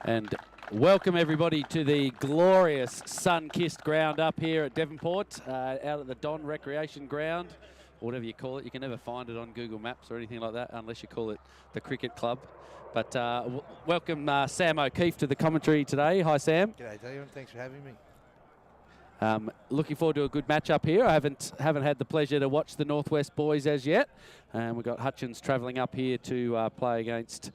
And welcome everybody to the glorious sun-kissed ground up here at Devonport, out at the Don Recreation Ground, whatever you call it. You can never find it on Google Maps or anything like that unless you call it the cricket club. But welcome Sam O'Keefe to the commentary today. Hi Sam. G'day Deon, thanks for having me. Looking forward to a good match up here. I haven't had the pleasure to watch the Northwest boys as yet. We've got Hutchins travelling up here to play against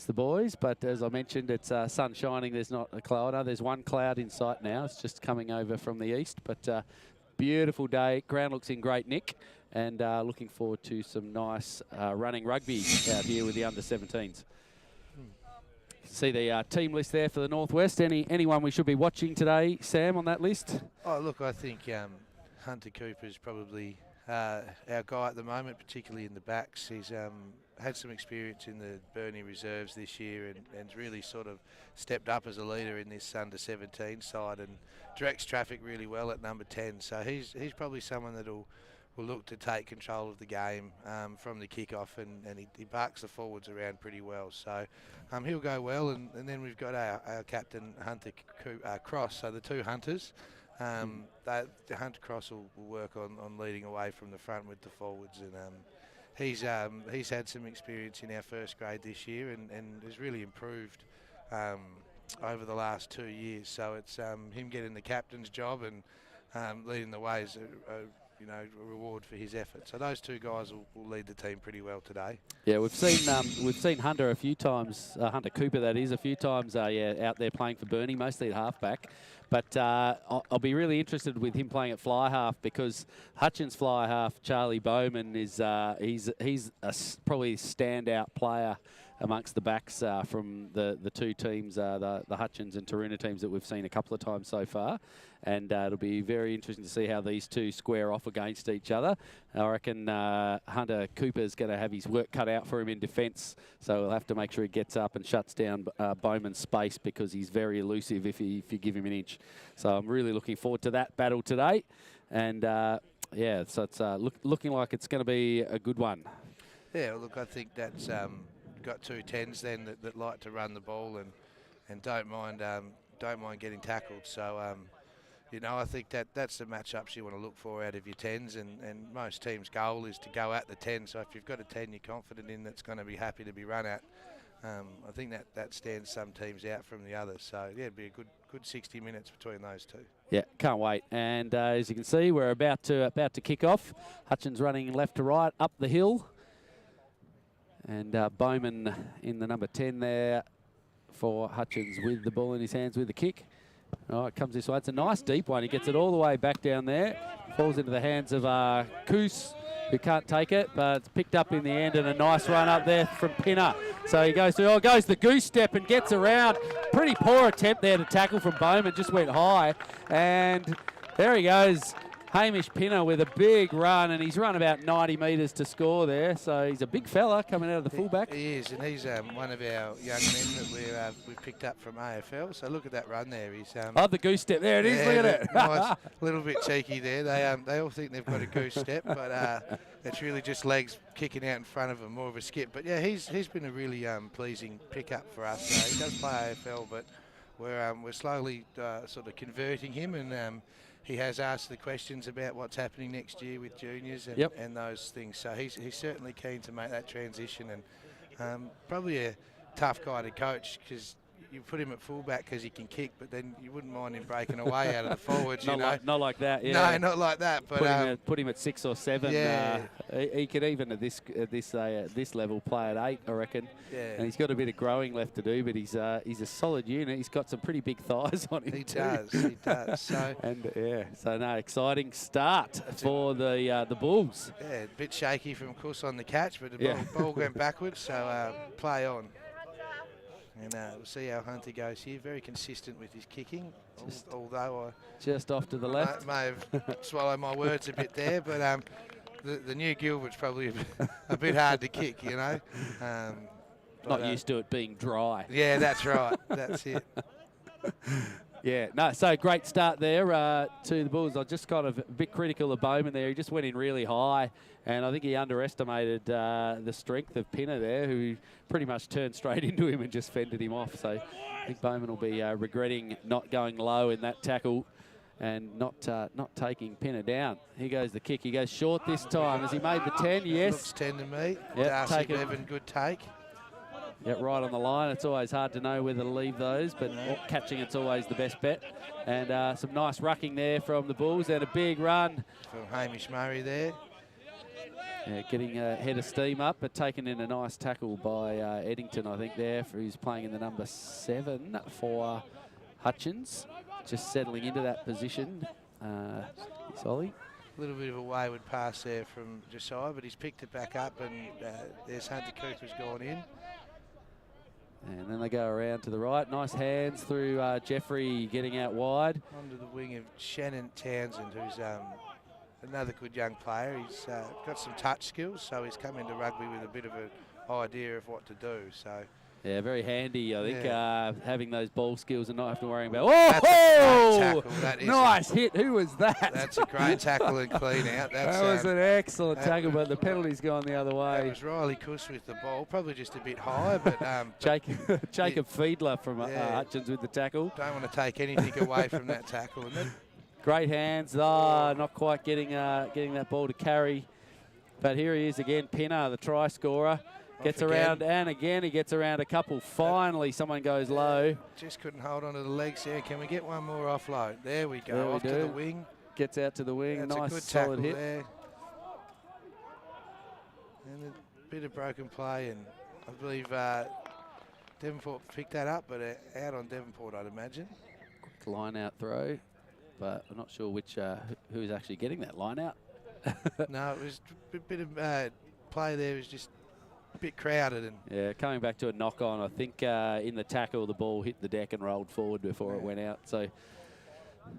the boys, but as I mentioned, it's sun shining. There's not a cloud. There's one cloud in sight now. It's just coming over from the east, but beautiful day. Ground looks in great nick, and looking forward to some nice running rugby out here with the under-17s. See the team list there for the Northwest. Anyone we should be watching today, Sam, on that list? Oh, look, I think Hunter Cooper's probably our guy at the moment, particularly in the backs. He's had some experience in the Burnie reserves this year and really sort of stepped up as a leader in this under-17 side and directs traffic really well at number 10. So he's probably someone that will look to take control of the game from the kickoff, and he barks the forwards around pretty well. So he'll go well, and then we've got our captain, Hunter Cross, so the two Hunters. Hunter Cross will work on leading away from the front with the forwards, and he's had some experience in our first grade this year and has really improved over the last 2 years. So it's him getting the captain's job and leading the way is a reward for his effort. So those two guys will lead the team pretty well today. Yeah, we've seen Hunter a few times, Hunter Cooper that is, a few times out there playing for Burnie, mostly at halfback. But I'll be really interested with him playing at fly half, because Hutchins fly half, Charlie Bowman, is he's probably a standout player amongst the backs from the two teams, the Hutchins and Taruna teams that we've seen a couple of times so far. And it'll be very interesting to see how these two square off against each other. I reckon Hunter Cooper's going to have his work cut out for him in defence, so we'll have to make sure he gets up and shuts down Bowman's space, because he's very elusive if you give him an inch. So I'm really looking forward to that battle today. And yeah, so it's looking like it's going to be a good one. Yeah, well, look, I think that's got two 10s then that like to run the ball and don't mind getting tackled. So I think that's the matchups you want to look for out of your 10s, and most teams' goal is to go at the 10. So if you've got a 10 you're confident in that's going to be happy to be run at, I think that stands some teams out from the others. So yeah, it'd be a good 60 minutes between those two. Yeah, can't wait. And as you can see, we're about to kick off. Hutchins running left to right up the hill, and Bowman in the number 10 there for Hutchins with the ball in his hands with the kick. Oh, it comes this way. It's a nice deep one. He gets it all the way back down there. Falls into the hands of Koos, who can't take it, but it's picked up in the end, and a nice run up there from Pinner. So he goes through, goes the goose step and gets around. Pretty poor attempt there to tackle from Bowman, just went high. And there he goes, Hamish Pinner with a big run, and he's run about 90 metres to score there. So he's a big fella coming out of the fullback. He is, and he's one of our young men that we picked up from AFL. So look at that run there. He's the goose step. There it is. Look at it. Nice, little bit cheeky there. They all think they've got a goose step, but it's really just legs kicking out in front of him, more of a skip. But yeah, he's been a really pleasing pickup for us. He does play AFL, but we're slowly sort of converting him, and he has asked the questions about what's happening next year with juniors and those things. So he's certainly keen to make that transition, and probably a tough guy to coach, because you put him at fullback because he can kick, but then you wouldn't mind him breaking away out of the forwards. Not like that. Yeah. No, not like that. But put him at 6 or 7. Yeah. He could even at this level play at 8, I reckon. Yeah. And he's got a bit of growing left to do, but he's a solid unit. He's got some pretty big thighs on him. He does. So exciting start for the Bulls. Yeah, a bit shaky from course on the catch, but the ball went backwards. So play on. And we'll see how Hunter goes here. Very consistent with his kicking, although just off to the left. May have swallowed my words a bit there, but the new Gilbert's probably a bit hard to kick, Not used to it being dry. Yeah, that's right. That's it. Yeah, no, so great start there to the Bulls. I just kind of a bit critical of Bowman there. He just went in really high, and I think he underestimated the strength of Pinner there, who pretty much turned straight into him and just fended him off. So I think Bowman will be regretting not going low in that tackle and not taking Pinner down. Here goes the kick. He goes short this time. Has he made the 10? Yes. Looks 10 to me. Yep, Darcy Bevan, good take. Yeah, right on the line. It's always hard to know whether to leave those, but catching it's always the best bet. And some nice rucking there from the Bulls, and a big run From Hamish Murray there. Yeah, getting a head of steam up, but taken in a nice tackle by Eddington, I think, there, for who's playing in the number 7 for Hutchins. Just settling into that position. Solly. A little bit of a wayward pass there from Josiah, but he's picked it back up, and there's Hunter Cooper's gone in. And then they go around to the right. Nice hands through Jeffrey getting out wide. Onto the wing of Shannon Townsend, who's another good young player. He's got some touch skills, so he's come into rugby with a bit of an idea of what to do. So yeah, very handy, I think, having those ball skills and not have to worry about. Oh, nice hit. Who was that? That's a great tackle and clean out. That was an excellent tackle, but the penalty's gone the other way. That was Riley Kuss with the ball, probably just a bit high, but Jacob Fiedler from Hutchins with the tackle. Don't want to take anything away from that tackle. And then great hands. Not quite getting that ball to carry. But here he is again, Pinner, the try scorer. Gets around, and again he gets around a couple. Finally, someone goes low. Just couldn't hold onto the legs there. Can we get one more offload? There we go, off to the wing. Gets out to the wing. That's nice, a good solid hit. There. And a bit of broken play, and I believe Devonport picked that up, but out on Devonport, I'd imagine. Quick line out throw, but I'm not sure which who's actually getting that line out. No, it was a bit of play there. It was just a bit crowded. And yeah, coming back to a knock on, I think in the tackle the ball hit the deck and rolled forward before it went out. So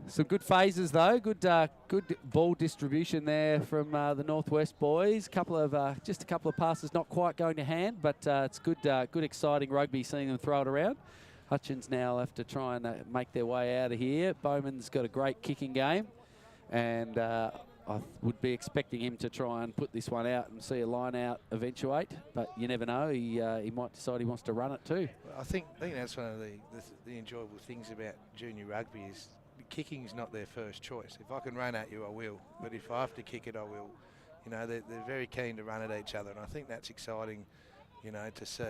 some good phases though, good ball distribution there from the Northwest boys. Just a couple of passes not quite going to hand, but it's good exciting rugby seeing them throw it around. Hutchins now have to try and make their way out of here. Bowman's got a great kicking game, and I would be expecting him to try and put this one out and see a line out eventuate, but you never know. He might decide he wants to run it too. I think that's one of the enjoyable things about junior rugby is kicking's not their first choice. If I can run at you, I will. But if I have to kick it, I will. You know, they're very keen to run at each other, and I think that's exciting, you know, to see.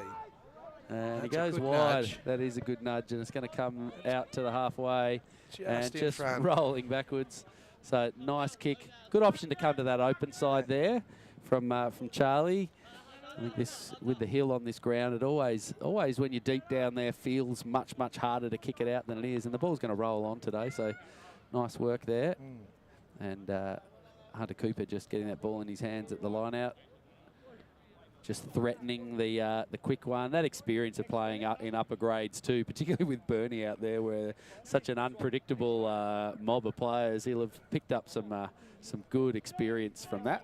And he goes wide. Nudge. That is a good nudge, and it's going to come out to the halfway and just rolling backwards. So nice kick. Good option to come to that open side there from Charlie. I think this, with the hill on this ground, it always when you're deep down there feels much harder to kick it out than it is. And the ball's going to roll on today, so nice work there. And Hunter Cooper just getting that ball in his hands at the line out. Just threatening the quick one. That experience of playing in upper grades too, particularly with Bernie out there, where such an unpredictable mob of players. He'll have picked up some good experience from that,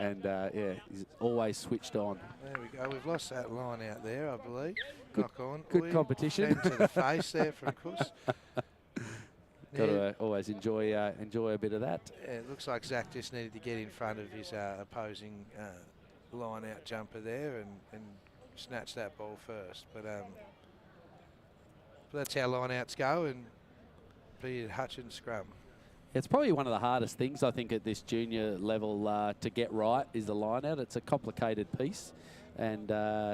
and yeah, he's always switched on. There we go. We've lost that line out there, I believe. Knock on. Good competition. To the face there from Kuss. Got to always enjoy a bit of that. Yeah, it looks like Zach just needed to get in front of his opposing line out jumper there and snatch that ball first, but that's how line outs go, and be it Hutchins scrum. It's probably one of the hardest things I think at this junior level to get right is the line out. It's a complicated piece, and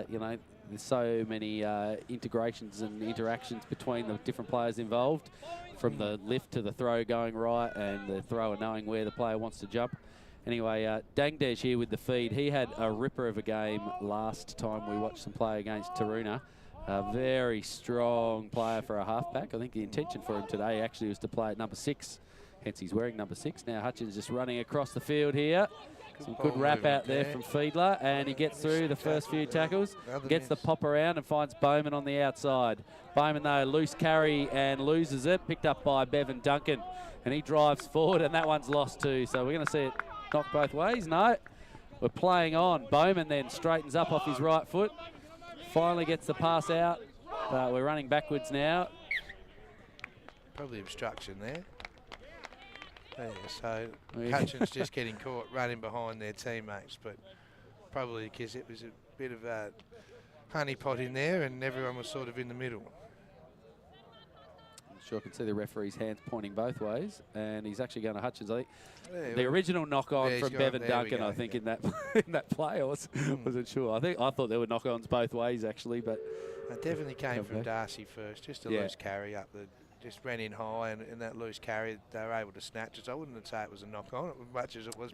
you know, there's so many integrations and interactions between the different players involved, from the lift to the throw going right and the thrower knowing where the player wants to jump. Anyway, Dangdesh here with the feed. He had a ripper of a game last time we watched them play against Taroona. A very strong player for a halfback. I think the intention for him today actually was to play at number 6. Hence he's wearing number 6. Now Hutchins just running across the field here. Some good wrap out there from Fiedler, and he gets through the first few tackles. Gets the pop around and finds Bowman on the outside. Bowman though, loose carry and loses it. Picked up by Bevan Duncan, and he drives forward, and that one's lost too. So we're going to see it knock both ways. No, we're playing on. Bowman then straightens up off his right foot. Finally gets the pass out, but we're running backwards now. probably obstruction there. Yeah, so Hutchins just getting caught running behind their teammates, but probably because it was a bit of a honeypot in there and everyone was sort of in the middle. Sure, I can see the referee's hands pointing both ways, and he's actually going to Hutchins. I think Yeah, the original knock-on from Bevan Duncan, I think, yeah. in that play. I wasn't sure. I thought there were knock-ons both ways actually, but it definitely came from Darcy first, just a loose carry up the. Just ran in high, and in that loose carry, they were able to snatch it. I wouldn't say it was a knock-on, as much as it was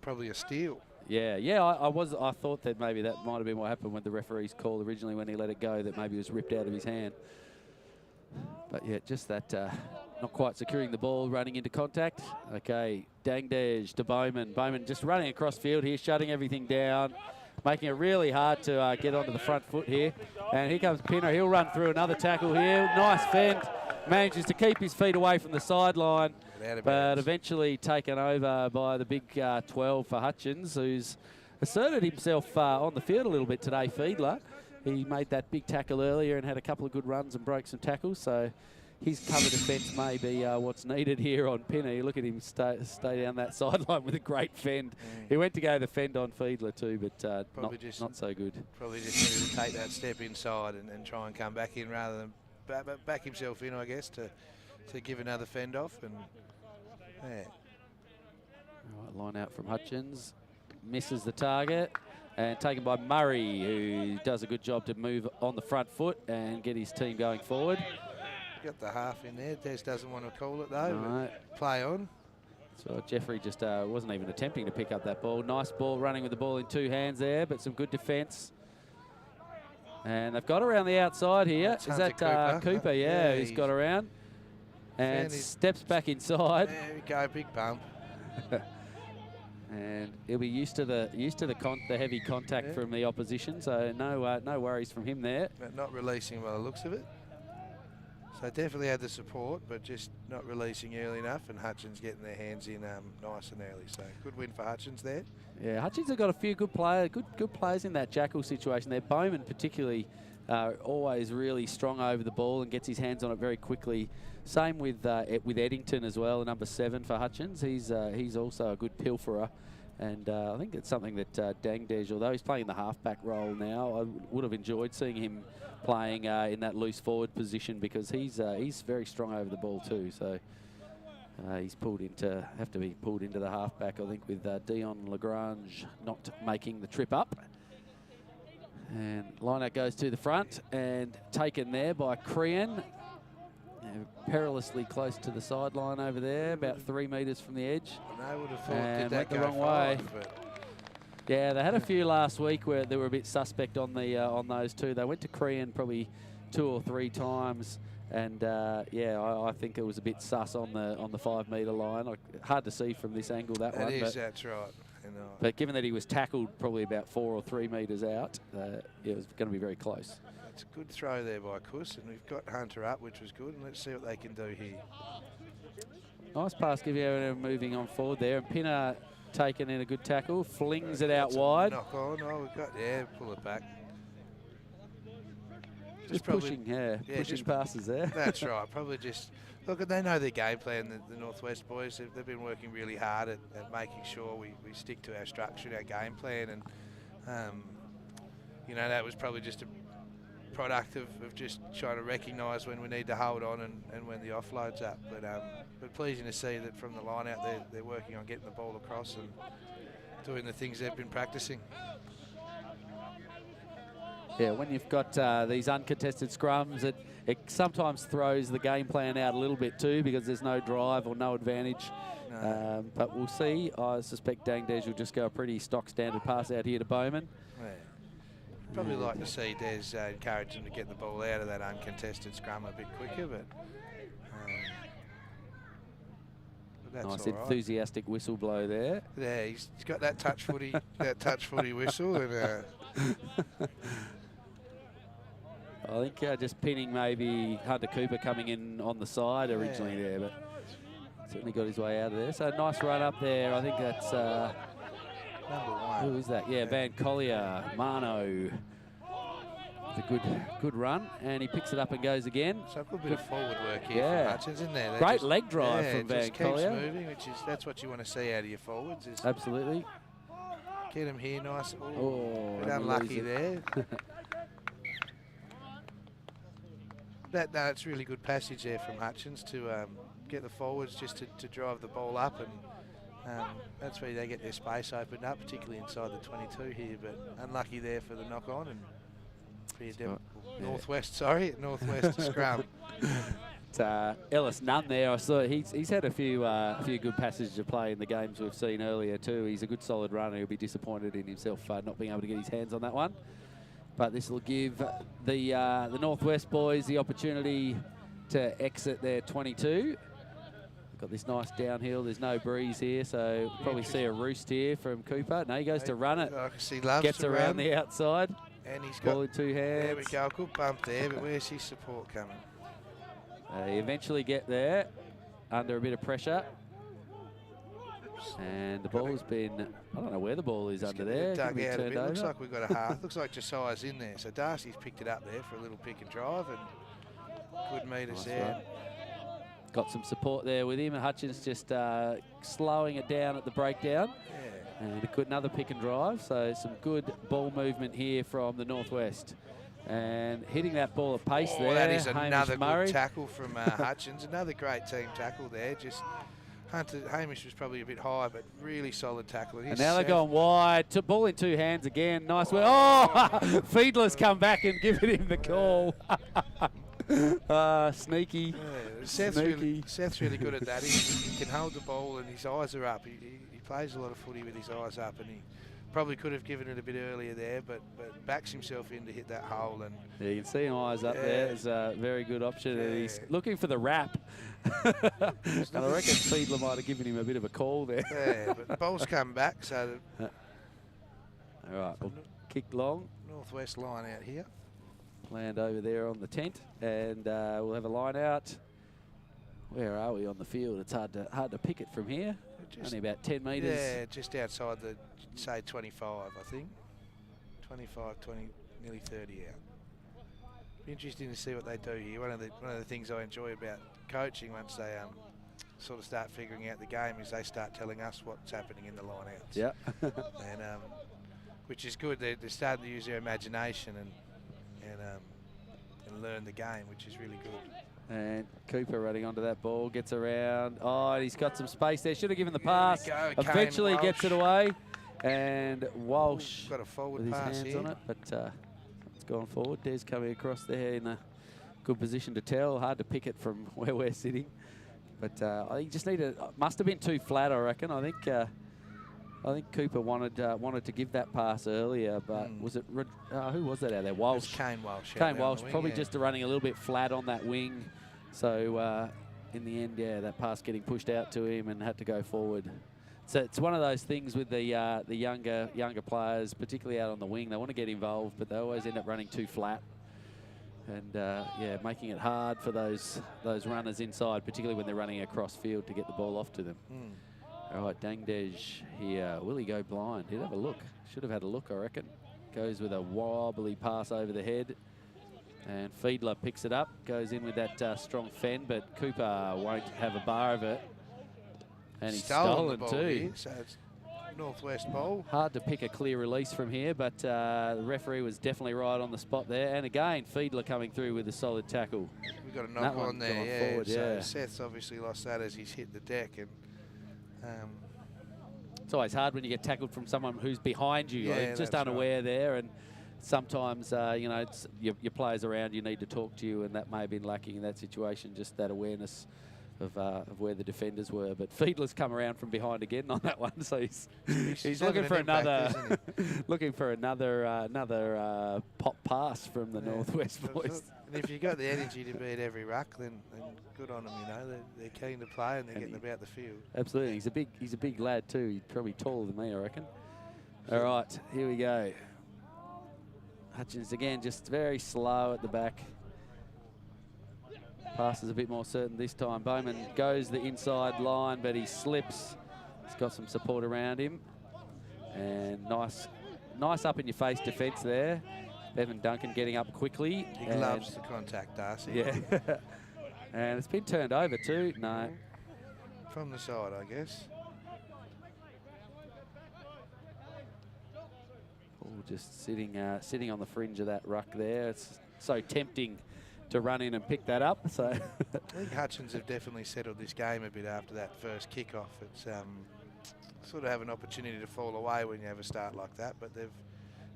probably a steal. Yeah, I thought that maybe that might have been what happened with the referee's call originally when he let it go, that maybe it was ripped out of his hand. But yeah, just that not quite securing the ball, running into contact. Okay, Dangdej to Bowman. Bowman just running across field here, shutting everything down, making it really hard to get onto the front foot here. And here comes Pinner. He'll run through another tackle here. Nice fend. Manages to keep his feet away from the sideline, but eventually taken over by the big 12 for Hutchins, who's asserted himself on the field a little bit today, Fiedler. He made that big tackle earlier and had a couple of good runs and broke some tackles, so his cover defence may be what's needed here on Pinner. Look at him stay down that sideline with a great fend. He went to go the fend on Fiedler too, but not so good. Probably just needed to take that step inside and try and come back in rather than back himself in, I guess, to give another fend off. And yeah. Right, line out from Hutchins, misses the target, and taken by Murray, who does a good job to move on the front foot and get his team going forward. Got the half in there. Des doesn't want to call it though. Right. Play on. So Jeffrey just wasn't even attempting to pick up that ball. Nice ball, running with the ball in two hands there, but some good defence. And they've got around the outside here. Is that Cooper? Yeah, he's got around. And steps back inside. There we go, big bump. And he'll be used to the heavy contact from the opposition, so no worries from him there. But not releasing by the looks of it. So definitely had the support, but just not releasing early enough, and Hutchins getting their hands in nice and early. So good win for Hutchins there. Yeah, Hutchins have got a few good players in that Jackal situation there. Bowman particularly always really strong over the ball and gets his hands on it very quickly. Same with Eddington as well, number 7 for Hutchins. He's also a good pilferer. And I think it's something that Dangdej, although he's playing the halfback role now, I would have enjoyed seeing him playing in that loose forward position, because he's very strong over the ball too. So he's have to be pulled into the halfback, I think, with Deon Lagrange not making the trip up. And line-out goes to the front and taken there by Crean. Perilously close to the sideline over there, about 3 metres from the edge. I would have thought and went the wrong way. Yeah, they had a few last week where they were a bit suspect on those two. They went to Crean probably 2 or 3 times, and I think it was a bit sus on the 5 metre line. Hard to see from this angle that one. That's right. But given that he was tackled probably about 4 or 3 metres out, it was going to be very close. It's a good throw there by Kuss, and we've got Hunter up, which was good, and let's see what they can do here. Nice pass, moving on forward there, and Pinner taken in a good tackle, flings it out wide. Knock on, pull it back. Just pushing passes there. That's right, probably just, look, they know their game plan, the Northwest boys. They've been working really hard at making sure we stick to our structure and our game plan, and, that was probably just a product of just trying to recognise when we need to hold on and when the offload's up. But pleasing to see that from the line out they're working on getting the ball across and doing the things they've been practicing. Yeah, when you've got these uncontested scrums, it sometimes throws the game plan out a little bit too, because there's no drive or no advantage. No. But we'll see. I suspect Dangdej will just go a pretty stock standard pass out here to Bowman. Yeah. Probably like to see Des encourage him to get the ball out of that uncontested scrum a bit quicker, but that's nice all right. Enthusiastic whistle blow there. Yeah, he's got that touch footy, whistle, and. I think just pinning maybe Hunter Cooper coming in on the side originally there, but certainly got his way out of there. So nice run up there. I think that's number 1. Who is that? Yeah, Van Collier, Mano. It's a good run, and he picks it up and goes again. So a good bit of forward work here from Hutchins, isn't there? Great leg drive from Van just Collier. keeps moving, that's what you want to see out of your forwards. Is Absolutely. Get him here, nice. Oh, bit unlucky there. That's really good passage there from Hutchins to get the forwards just to drive the ball up, and that's where they get their space opened up, particularly inside the 22 here. But unlucky there for the knock on and Northwest scrum. Ellis Nunn there. I saw he's had a few good passages of play in the games we've seen earlier too. He's a good solid runner. He'll be disappointed in himself not being able to get his hands on that one. But this will give the Northwest boys the opportunity to exit their 22. Got this nice downhill. There's no breeze here, so probably see a roost here from Cooper. No, he goes to run it. He loves Gets to around run. the outside. And he's ball got in 2 hands. There we go. Good bump there, but where's his support coming? They eventually get there under a bit of pressure. And the ball's been, I don't know where the ball is under there. Dug out a bit. Over. Looks like we've got a half. Looks like Josiah's in there. So Darcy's picked it up there for a little pick and drive, and good meters there. Run. Got some support there with him. Hutchins just slowing it down at the breakdown. Yeah. And another pick and drive. So some good ball movement here from the Northwest. And hitting that ball at pace there. That is Hamish another Murray. good tackle from Hutchins. Another great team tackle there. Just Hamish was probably a bit high, but really solid tackle. And now they're going wide. Ball in 2 hands again. Nice work. Oh, Fiedler's come back and given him the call. Sneaky. Yeah, Seth's really good at that. He can hold the ball and his eyes are up. He plays a lot of footy with his eyes up, and he probably could have given it a bit earlier there, but backs himself in to hit that hole. And yeah, you can see him eyes up there. It's a very good option. Yeah. And he's looking for the wrap. And I reckon Fiedler might have given him a bit of a call there. Yeah, but the ball's come back, so... All right, we'll kick long. Northwest line out here. Land over there on the tent, and we'll have a line out. Where are we on the field? It's hard to pick it from here. Only about 10 metres. Yeah, just outside the, say, 25, I think. 25, 20, nearly 30 out. Be interesting to see what they do here. One of the things I enjoy about coaching once they sort of start figuring out the game is they start telling us what's happening in the line-outs. Yeah. And which is good. They're starting to use their imagination and learn the game, which is really good. And Cooper running onto that ball, gets around. Oh, and he's got some space there. Should have given the pass. Eventually gets it away. And Walsh got a forward with his pass hands here. on it, but it's gone forward. Des coming across there in a good position to tell. Hard to pick it from where we're sitting. But I think just must have been too flat, I reckon. I think Cooper wanted to give that pass earlier, but was it who was that out there? Walsh. It was Kane Walsh. Kane Walsh, probably just running a little bit flat on that wing. So in the end, yeah, that pass getting pushed out to him and had to go forward. So it's one of those things with the younger players, particularly out on the wing. They want to get involved, but they always end up running too flat. And yeah, making it hard for those runners inside, particularly when they're running across field to get the ball off to them. All right, Dangdej here. Will he go blind? He'd have a look. Should have had a look, I reckon. Goes with a wobbly pass over the head. And Fiedler picks it up. Goes in with that strong fend, but Cooper won't have a bar of it. And he's stolen too. Here, so it's Northwest ball. Hard to pick a clear release from here, but the referee was definitely right on the spot there. And again, Fiedler coming through with a solid tackle. We've got a knock on there, yeah. Forward, so Seth's obviously lost that as he's hit the deck. And it's always hard when you get tackled from someone who's behind you. Yeah, just unaware there, and sometimes you know, it's your players around you need to talk to you, and that may have been lacking in that situation, just that awareness of where the defenders were. But Fiedler's come around from behind again on that one, so he's looking for another looking for another pop pass from the Northwest boys. And if you've got the energy to beat every ruck, then good on them. You know, they're keen to play and they're getting about the field. Absolutely, he's a big lad too. He's probably taller than me, I reckon. All right, here we go. Hutchins again, just very slow at the back. Pass is a bit more certain this time. Bowman goes the inside line, but he slips. He's got some support around him. And nice up in your face defence there. Bevan Duncan getting up quickly. He loves the contact, Darcy. Yeah. And it's been turned over too. No. From the side, I guess. Oh, just sitting on the fringe of that ruck there. It's so tempting to run in and pick that up. So I think Hutchins have definitely settled this game a bit after that first kickoff. It's sort of have an opportunity to fall away when you have a start like that, but they've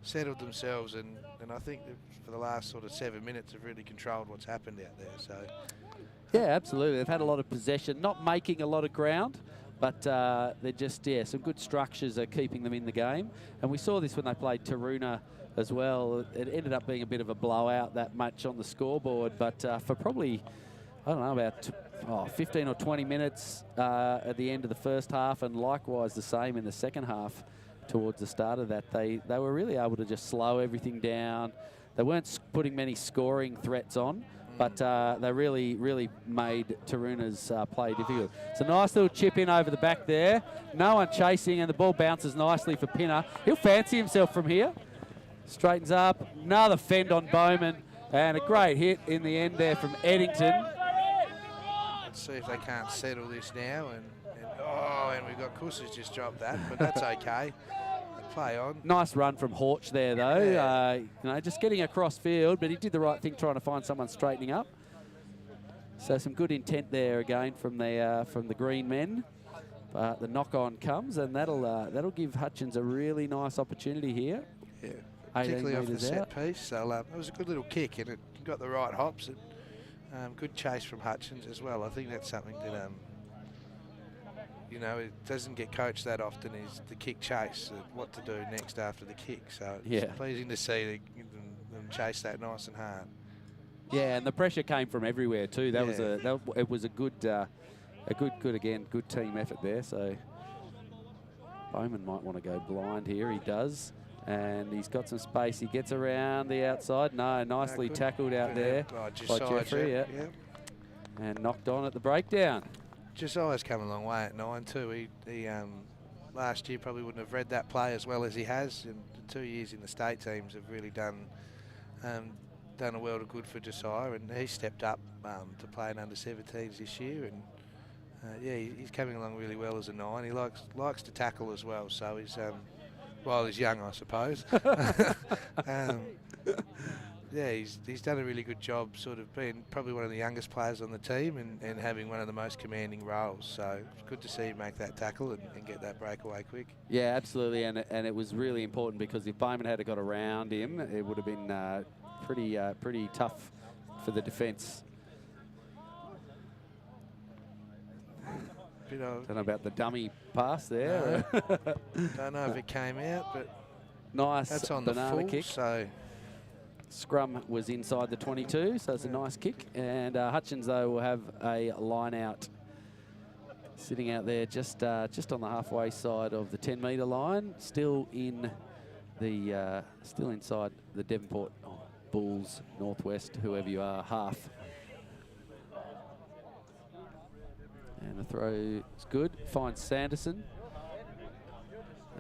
settled themselves, and I think for the last sort of 7 minutes have really controlled what's happened out there. So yeah, absolutely. They've had a lot of possession, not making a lot of ground, but they're just, some good structures are keeping them in the game. And we saw this when they played Taroona as well. It ended up being a bit of a blowout that much on the scoreboard, but for probably, I don't know, about 15 or 20 minutes at the end of the first half, and likewise the same in the second half towards the start of that, they were really able to just slow everything down. They weren't putting many scoring threats on, but they really made Taroona's play difficult. It's a nice little chip in over the back there. No one chasing, and the ball bounces nicely for Pinner. He'll fancy himself from here. Straightens up. Another fend on Bowman, and a great hit in the end there from Eddington. Let's see if they can't settle this now. And we've got Kusa's just dropped that, but that's okay. Play on. Nice run from Horch there, though. Yeah. Just getting across field, but he did the right thing trying to find someone straightening up. So some good intent there again from the green men. But the knock-on comes, and that'll give Hutchins a really nice opportunity here. Yeah, particularly off the set piece. So it was a good little kick, and it got the right hops. And, good chase from Hutchins as well. I think that's something that it doesn't get coached that often, is the kick chase, what to do next after the kick. So it's pleasing to see them chase that nice and hard. Yeah, and the pressure came from everywhere too. It was a good team effort there. So Bowman might want to go blind here. He does, and he's got some space. He gets around the outside. No, nicely tackled out there by Jeffrey. Yeah. And knocked on at the breakdown. Josiah's come a long way at 9 too. He last year probably wouldn't have read that play as well as he has. And the 2 years in the state teams have really done a world of good for Josiah, and he stepped up to play in under 17s this year. And he's coming along really well as a 9. He likes to tackle as well. So he's while he's young, I suppose. He's done a really good job, sort of being probably one of the youngest players on the team and having one of the most commanding roles. So it's good to see him make that tackle and get that breakaway quick. Yeah, absolutely, and it was really important, because if Bowman had got around him, it would have been pretty tough for the defence. Don't know about the dummy pass there. No. Don't know if it came out, but nice. That's on banana the full, kick. So scrum was inside the 22, so it's a nice kick. And Hutchins, though, will have a line out, sitting out there just on the halfway side of the 10-metre line, still inside the Devonport Bulls, Northwest, whoever you are, half. And the throw is good. Finds Sanderson.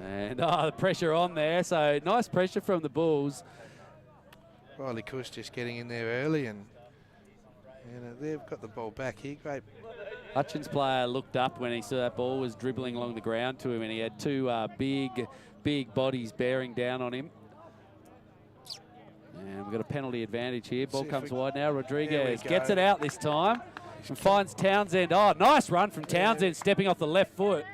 And the pressure on there. So nice pressure from the Bulls. Riley Kuss just getting in there early, and they've got the ball back here. Great. Hutchins player looked up when he saw that ball was dribbling along the ground to him, and he had two big bodies bearing down on him. And we've got a penalty advantage here. Ball comes wide now. Rodriguez gets it out this time and finds Townsend. Oh, nice run from Townsend, stepping off the left foot.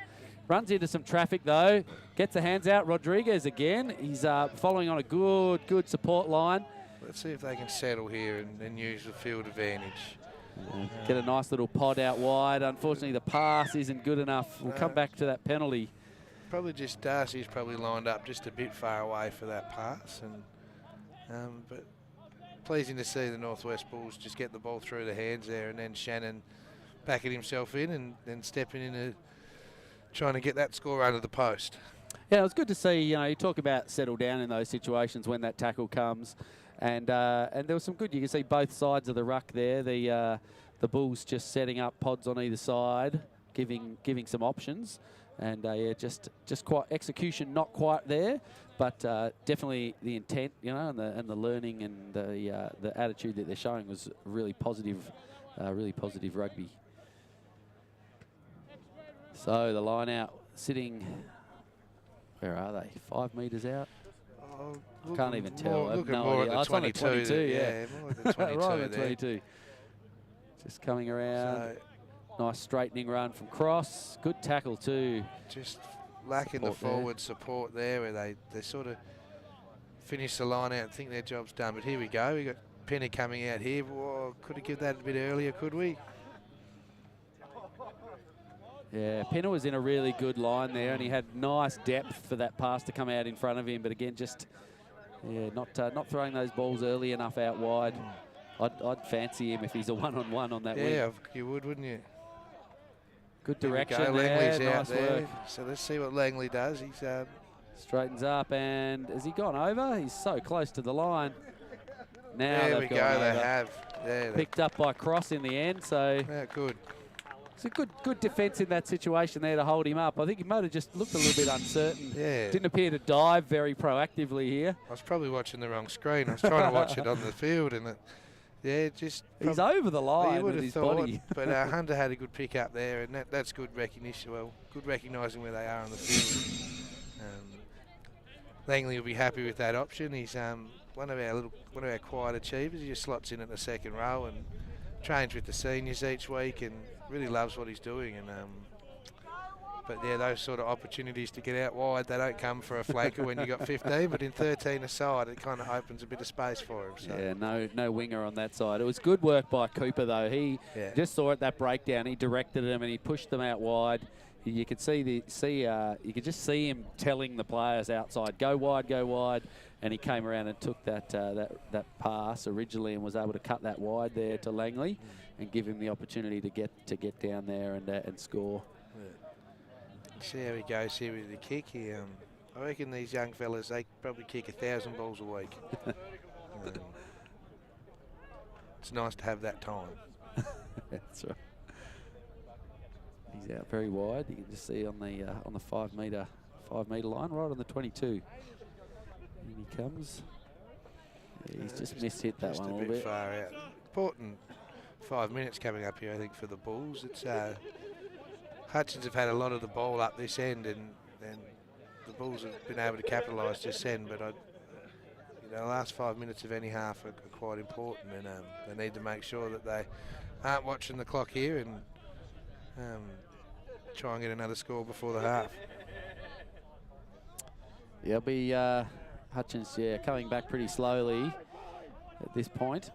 Runs into some traffic, though. Gets the hands out. Rodriguez again. He's following on a good support line. Let's see if they can settle here and use the field advantage. Get a nice little pod out wide. Unfortunately, the pass isn't good enough. We'll come back to that penalty. Probably just Darcy's probably lined up just a bit far away for that pass. But pleasing to see the Northwest Bulls just get the ball through the hands there, and then Shannon backing himself in and then stepping in and trying to get that score under the post. Yeah, it was good to see. You talk about settle down in those situations when that tackle comes. And there was some good. You can see both sides of the ruck there. The Bulls just setting up pods on either side, giving some options. And yeah, just quite execution, not quite there, but definitely the intent, you know, and the learning and the attitude that they're showing was really positive rugby. So the line out, sitting, where are they? 5 metres out. I can't even tell. I have no idea. It's on the 22, yeah. More the 22 right on the there. 22. Just coming around. So, nice straightening run from cross. Good tackle too. Just lacking the forward support there, where they sort of finish the line out and think their job's done. But here we go. We got Penner coming out here. Whoa, could have given that a bit earlier, could we? Yeah, Penner was in a really good line there, and he had nice depth for that pass to come out in front of him. But again, just not throwing those balls early enough out wide. I'd fancy him if he's a one-on-one on that wing. Yeah, you would, wouldn't you? Good direction there. Langley's out there. Work. So let's see what Langley does. He's straightens up, and has he gone over? He's so close to the line. Now there we go. They have. Yeah, picked up by Cross in the end. So yeah, good. It's a good defence in that situation there to hold him up. I think he might have just looked a little bit uncertain. Yeah. Didn't appear to dive very proactively here. I was probably watching the wrong screen. I was trying to watch it on the field, and just he's over the line with his body. But Hunter had a good pick up there, and that's good recognition. Well, good recognising where they are on the field. Langley will be happy with that option. He's one of our quiet achievers. He just slots in at the second row and trains with the seniors each week, and really loves what he's doing. And but yeah, those sort of opportunities to get out wide, they don't come for a flanker when you got 15, but in 13 aside, it kind of opens a bit of space for him. So. Yeah, no winger on that side. It was good work by Cooper though. He just saw it, that breakdown. He directed them and he pushed them out wide. You could you could just see him telling the players outside, go wide, and he came around and took that pass originally and was able to cut that wide there to Langley and give him the opportunity to get down there and score. Yeah. See how he goes here with the kick. I reckon these young fellas, they probably kick 1,000 balls a week. It's nice to have that time. That's right. He's out very wide. You can just see on the 5 metre line, right on the 22. In he comes. Yeah, he's just mishit that one a little bit. Far out. Important 5 minutes coming up here, I think, for the Bulls. It's Hutchins have had a lot of the ball up this end, and the Bulls have been able to capitalise this end. But the last 5 minutes of any half are quite important, and they need to make sure that they aren't watching the clock here and try and get another score before the half. Yeah, it'll be Hutchins, coming back pretty slowly at this point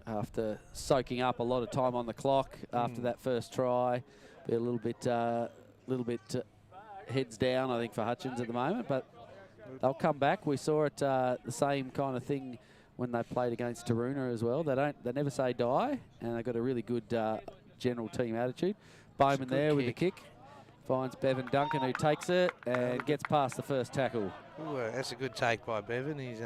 after soaking up a lot of time on the clock after that first try. Be a little bit heads down, I think, for Hutchins at the moment, but they'll come back. We saw it the same kind of thing when they played against Taroona as well. They never say die, and they've got a really good general team attitude. Bowman there with the kick. Finds Bevan Duncan, who takes it and gets past the first tackle. Ooh, that's a good take by Bevan. He's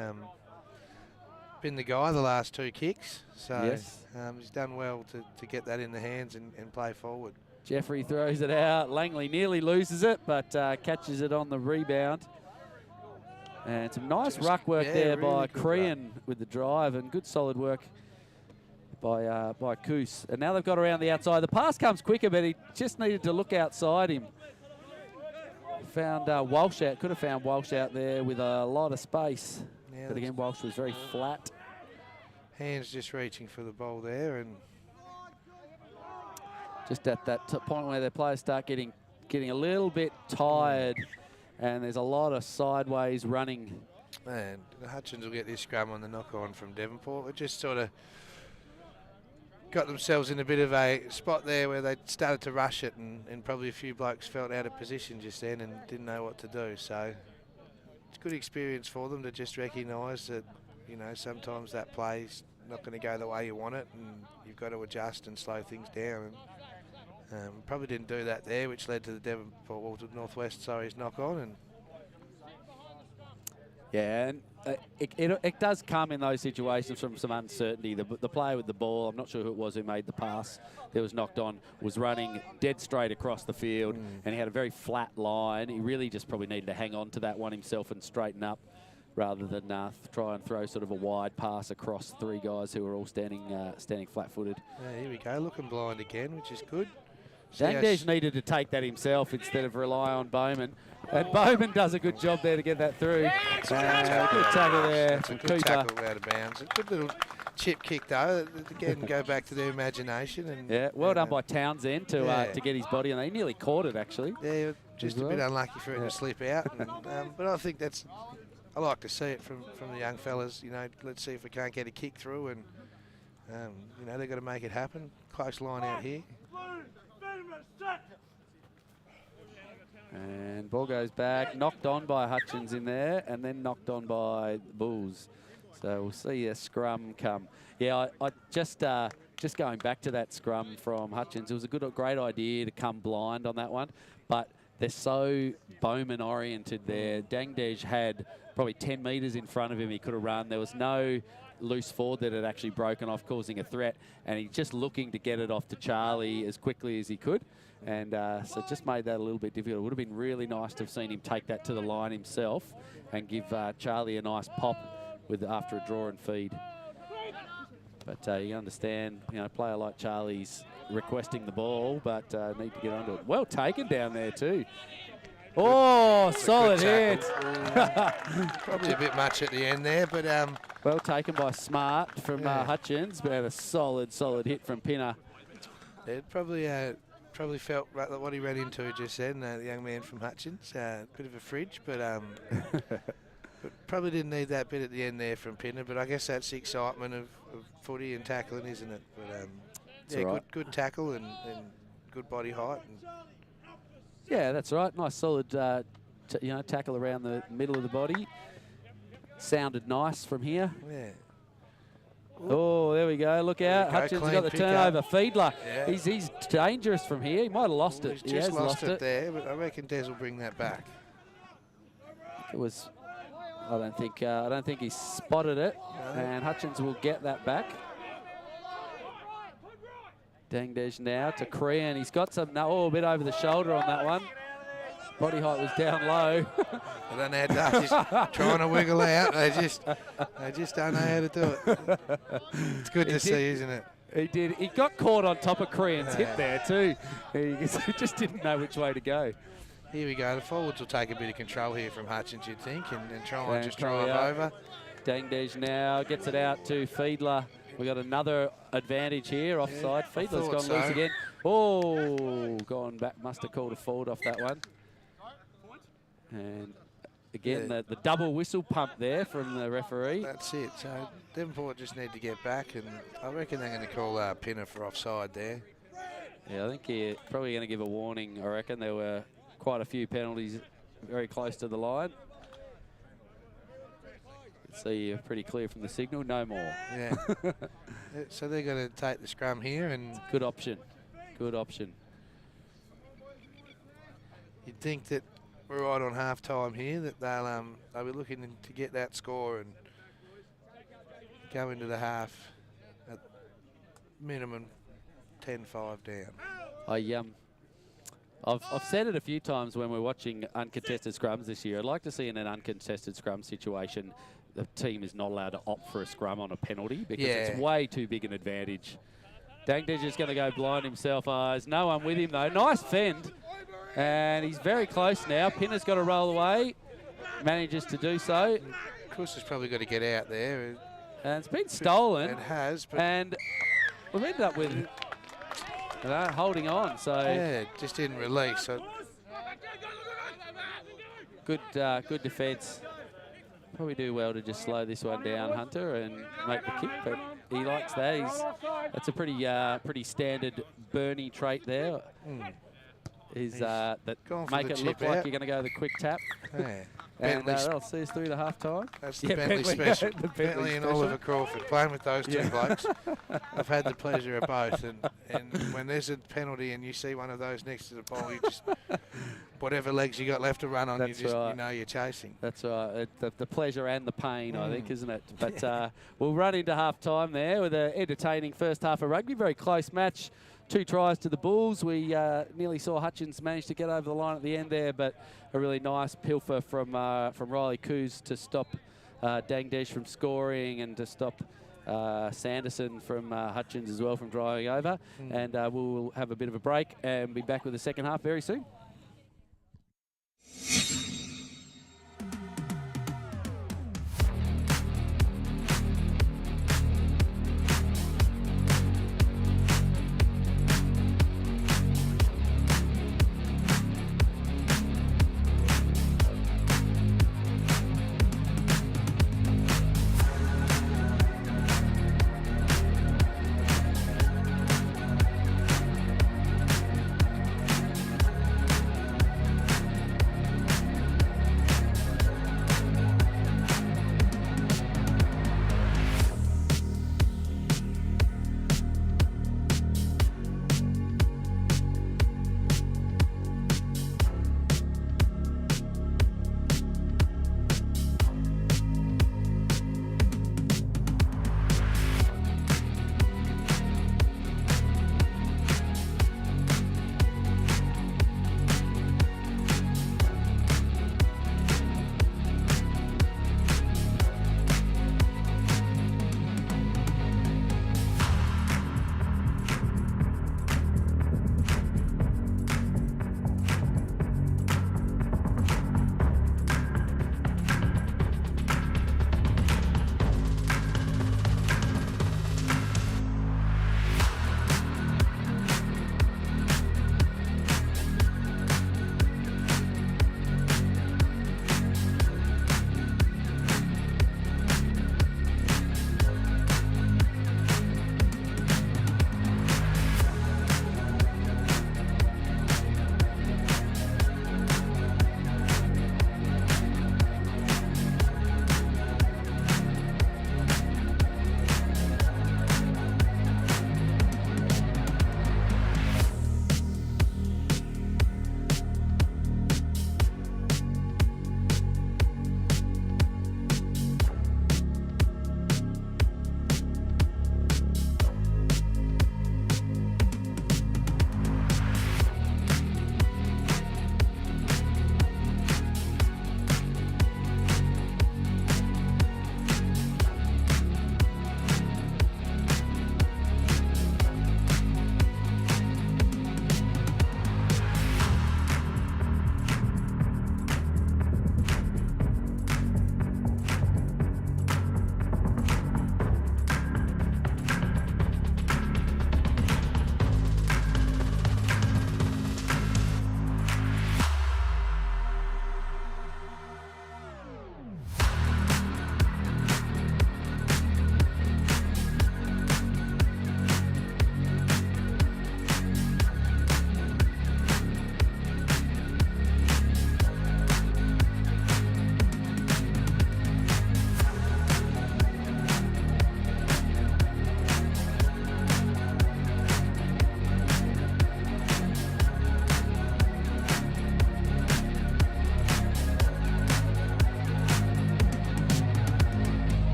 been the guy the last 2 kicks, so yes. He's done well to get that in the hands and play forward. Jeffrey throws it out. Langley nearly loses it, but catches it on the rebound. And some nice ruck work there really by Crean with the drive, and good solid work by Coos. And now they've got around the outside. The pass comes quicker, but he just needed to look outside him. Found Walsh out. Could have found Walsh out there with a lot of space. Yeah, but again, Walsh was very flat. Hands just reaching for the ball there, and just at that point where their players start getting a little bit tired, and there's a lot of sideways running. And Hutchins will get this scrum on the knock-on from Devonport. It just sort of got themselves in a bit of a spot there where they started to rush it, and probably a few blokes felt out of position just then and didn't know what to do. So it's a good experience for them to just recognise that, sometimes that play's not going to go the way you want it, and you've got to adjust and slow things down. And probably didn't do that there, which led to the Devonport, Northwest, knock on. And yeah, and it does come in those situations from some uncertainty. The player with the ball, I'm not sure who it was who made the pass that was knocked on, was running dead straight across the field, and he had a very flat line. He really just probably needed to hang on to that one himself and straighten up, rather than try and throw sort of a wide pass across 3 guys who are all standing flat-footed. Here we go, looking blind again, which is good. Dangdesh needed to take that himself instead of rely on Bowman. And Bowman does a good job there to get that through. Good tackle there. That's a good tackle out of bounds. A good little chip kick though. Again, go back to their imagination. And yeah, well done by Townsend to get his body on. He nearly caught it actually. Yeah, just a bit unlucky for it to slip out. And, but I think I like to see it from the young fellas. You know, let's see if we can't get a kick through, and you know, they've got to make it happen. Close line out here. And ball goes back, knocked on by Hutchins in there, and then knocked on by the Bulls. So we'll see a scrum come. Yeah, I just going back to that scrum from Hutchins, it was a great idea to come blind on that one, but they're so Bowman oriented there. Dangdesh had probably 10 metres in front of him he could have run. There was no loose forward that had actually broken off, causing a threat, and he's just looking to get it off to Charlie as quickly as he could. And so it just made that a little bit difficult. It would have been really nice to have seen him take that to the line himself and give Charlie a nice pop after a draw and feed. But you understand, you know, a player like Charlie's requesting the ball, but need to get onto it. Well taken down there too. Oh, solid hit. Probably a bit much at the end there, but well taken by Smart from Hutchins, but a solid hit from Pinner. It probably felt like what he ran into just then, the young man from Hutchins. Bit of a fridge, but but probably didn't need that bit at the end there from Pinner. But I guess that's the excitement of footy and tackling, isn't it? But yeah, right. good tackle and good body height. Yeah, that's right. Nice solid tackle around the middle of the body. Sounded nice from here. Yeah. Oh, there we go. Look out. Hutchins got the turnover. Fiedler. Yeah. He's dangerous from here. He might have lost it. He has lost it there, but I reckon Des will bring that back. It was. I don't think he spotted it, and Hutchins will get that back. Dangdesh now to Crean. He's got some a bit over the shoulder on that one. Body height was down low. I don't know how to just trying to wiggle out. They just don't know how to do it. It's good to see, isn't it? He did. He got caught on top of Crean's hip there too. He just didn't know which way to go. Here we go. The forwards will take a bit of control here from Hutchins, you'd think, and try and just drive over. Dangdesh now gets it out to Fiedler. We got another advantage here, offside. Yeah, Fiedler's gone loose again. Oh, gone back. Must have called a forward off that one. And again, the double whistle pump there from the referee. That's it. So Devonport just need to get back, and I reckon they're going to call Pinner for offside there. Yeah, I think he's probably going to give a warning. I reckon there were quite a few penalties very close to the line. See, you're pretty clear from the signal. No more. Yeah. So they're going to take the scrum here, and good option. Good option. You'd think that we're right on half time here, that they'll be looking to get that score and go into the half at minimum 10-5 down. I've said it a few times when we're watching uncontested scrums this year. I'd like to see in an uncontested scrum situation, the team is not allowed to opt for a scrum on a penalty because it's way too big an advantage. Dangdesh is going to go blind himself. There's no one with him though. Nice fend. And he's very close now. Pinner's got to roll away. Manages to do so. Chris has probably got to get out there. And it's been stolen. It has. But and we've ended up with holding on. So yeah, just didn't release. So good defence. Probably do well to just slow this one down, Hunter, and make the kick. But he likes that. That's a pretty standard Bernie trait there. Is that make it look like you're going to go the quick tap. Yeah. And Bentley they'll see us through to half time. That's the Bentley special. The Bentley and Oliver Crawford, playing with those two blokes. I've had the pleasure of both. And when there's a penalty and you see one of those next to the ball, you just, whatever legs you got left to run on, That's you right. know you're chasing. That's right. The pleasure and the pain, I think, isn't it? But we'll run into half time there with an entertaining first half of rugby. Very close match. 2 tries to the Bulls. We nearly saw Hutchins manage to get over the line at the end there, but a really nice pilfer from Riley Coos to stop Dangdesh from scoring and to stop Sanderson from Hutchins as well from driving over. And we'll have a bit of a break and be back with the second half very soon.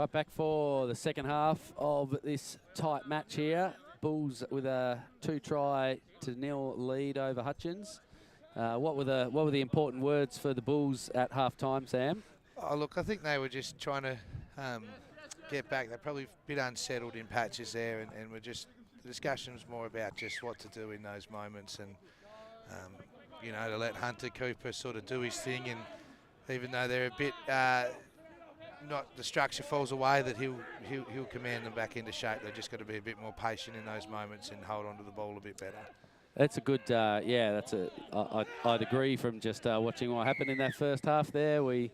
right back for the second half of this tight match here. Bulls with a 2-try-0 lead over Hutchins. What were the important words for the Bulls at half time, Sam? Oh, look, I think they were just trying to get back. They're probably a bit unsettled in patches there, and we're just, the discussion was more about just what to do in those moments, and you know, to let Hunter Cooper sort of do his thing, and even though they're a bit not, the structure falls away, that he'll command them back into shape. They've just got to be a bit more patient in those moments and hold on to the ball a bit better. That's a good, yeah. I'd agree from just watching what happened in that first half there. We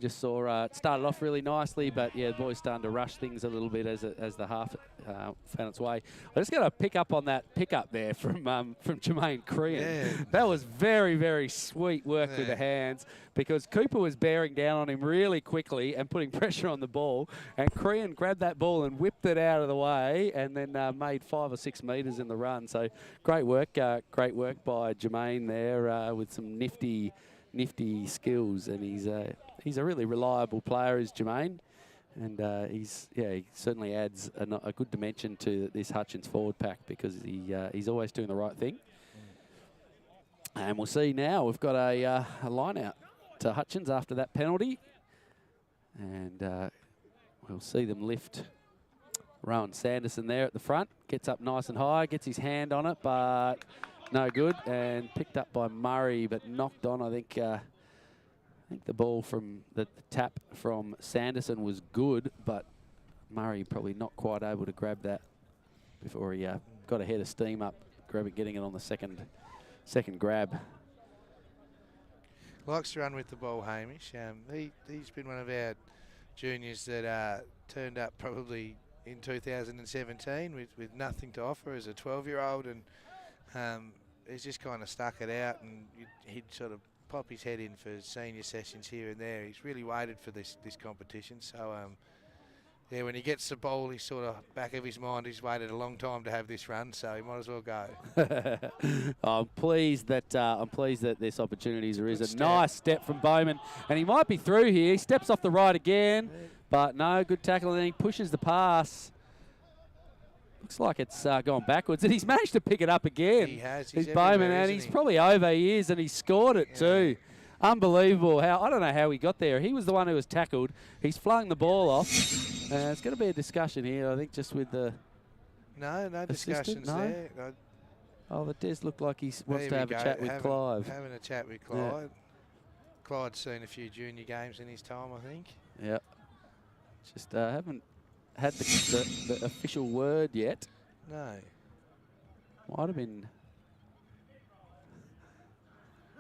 just saw it started off really nicely, but yeah, the boys starting to rush things a little bit as the half found its way. I just got to pick up on that pickup there from Jermaine Crean. Yeah. That was very, very sweet work with the hands, because Cooper was bearing down on him really quickly and putting pressure on the ball, and Crean grabbed that ball and whipped it out of the way, and then made 5 or 6 metres in the run. So great work by Jermaine there with some nifty skills, and he's a really reliable player, is Jermaine, and he certainly adds a good dimension to this Hutchins forward pack, because he's always doing the right thing. And we'll see now, we've got a line out to Hutchins after that penalty, and we'll see them lift Rowan Sanderson there at the front. Gets up nice and high, gets his hand on it, but no good, and picked up by Murray, but knocked on. I think the ball from the tap from Sanderson was good, but Murray probably not quite able to grab that before he got a head of steam up, getting it on the second grab. Likes to run with the ball, Hamish. He's been one of our juniors that turned up probably in 2017 with nothing to offer as a 12-year-old, and he's just kind of stuck it out, and he'd sort of pop his head in for senior sessions here and there. He's really waited for this competition. So, yeah, when he gets the ball, he's sort of back of his mind, he's waited a long time to have this run, so he might as well go. I'm pleased that this opportunities there is. A nice step from Bowman, and he might be through here. He steps off the right again, but no, good tackle, and then he pushes the pass. Looks like it's gone backwards, and he's managed to pick it up again. He has. He's Bowman, and he's probably over. He is, and he scored it too. Unbelievable. I don't know how he got there. He was the one who was tackled. He's flung the ball off. It's going to be a discussion here, I think, just with the No discussions there. No. Oh, the Des looked like he wants to have a chat with Clive. Having a chat with Clive. Yeah. Clyde's seen a few junior games in his time, I think. Yeah. Just haven't had the official word yet. No. Might have been.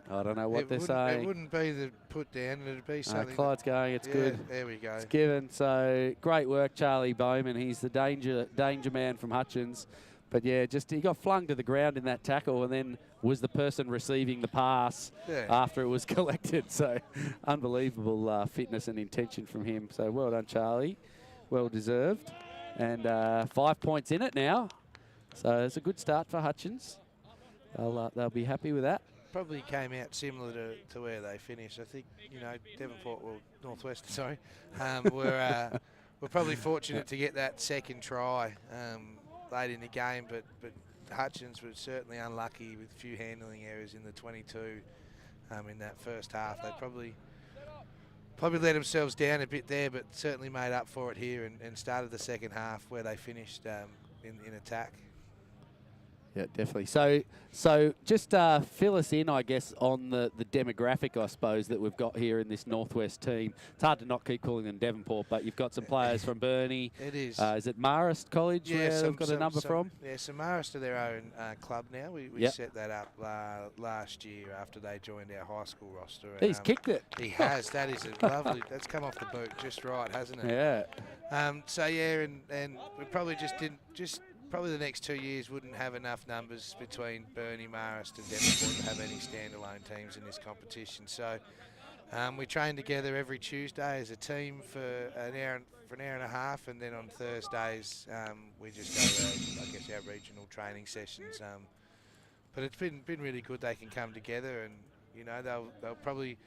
I don't know what they're saying. It wouldn't be the put down. It'd be something. Clyde's going. It's good. There we go. It's given. So great work, Charlie Bowman. He's the danger man from Hutchins. But yeah, just he got flung to the ground in that tackle, and then was the person receiving the pass after it was collected. So unbelievable fitness and intention from him. So well done, Charlie. Well deserved. And 5 points in it now. So it's a good start for Hutchins. They'll be happy with that. Probably came out similar to where they finished. I think, you know, Devonport, well, Northwestern, sorry, we're probably fortunate to get that second try late in the game, but Hutchins was certainly unlucky with a few handling errors in the 22 in that first half. They probably let themselves down a bit there, but certainly made up for it here and started the second half where they finished in attack. Yeah, definitely. So just fill us in, I guess, on the demographic, I suppose, that we've got here in this Northwest team. It's hard to not keep calling them Devonport, but you've got some players from Burnie. It is. Is it Marist College where they've got a number from? Yeah, so Marist are their own club now. We set that up last year after they joined our high school roster. He's kicked it. He has. That is a lovely. That's come off the boot just right, hasn't it? Yeah. So yeah, and we probably probably the next 2 years wouldn't have enough numbers between Burnie, Marist and Devonport to have any standalone teams in this competition. So we train together every Tuesday as a team for an hour and a half, and then on Thursdays we just go to, I guess, our regional training sessions. But it's been really good. They can come together, and you know they'll probably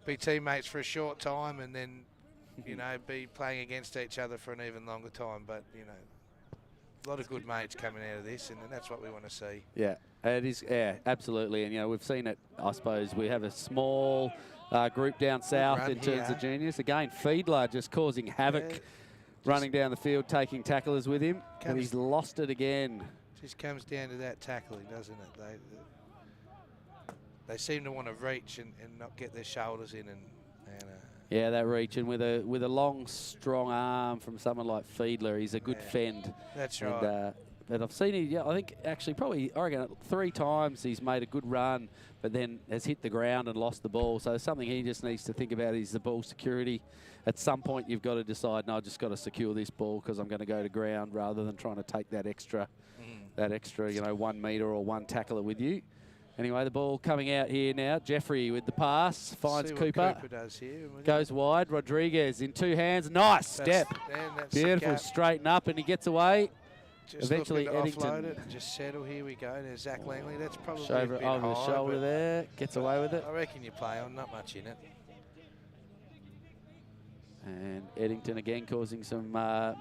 be teammates for a short time, and then you know, be playing against each other for an even longer time. But, you know, a lot of good mates coming out of this, and that's what we want to see. Yeah, it is. Yeah, absolutely. And, you know, we've seen it, I suppose. We have a small group down south in terms of juniors. Again, Fiedler just causing havoc, running down the field, taking tacklers with him. And he's lost it again. Just comes down to that tackling, doesn't it? They seem to want to reach and not get their shoulders in. Yeah, that reach, and with a long, strong arm from someone like Fiedler, he's a good fend. That's right. But I've seen him, yeah, I think actually probably, I reckon 3 times he's made a good run, but then has hit the ground and lost the ball. So something he just needs to think about is the ball security. At some point, you've got to decide, no, I just got to secure this ball because I'm going to go to ground rather than trying to take that extra, you know, 1 metre or 1 tackler with you. Anyway, the ball coming out here now. Jeffrey with the pass, finds Cooper. Cooper does here. Goes wide. Rodriguez in 2 hands. Nice step. Beautiful, straighten up, and he gets away. Just eventually, Eddington. Offload it and just settle. Here we go. There's Zach Langley. That's probably over the shoulder there. Gets away with it. I reckon you play on. Not much in it. And Eddington again causing some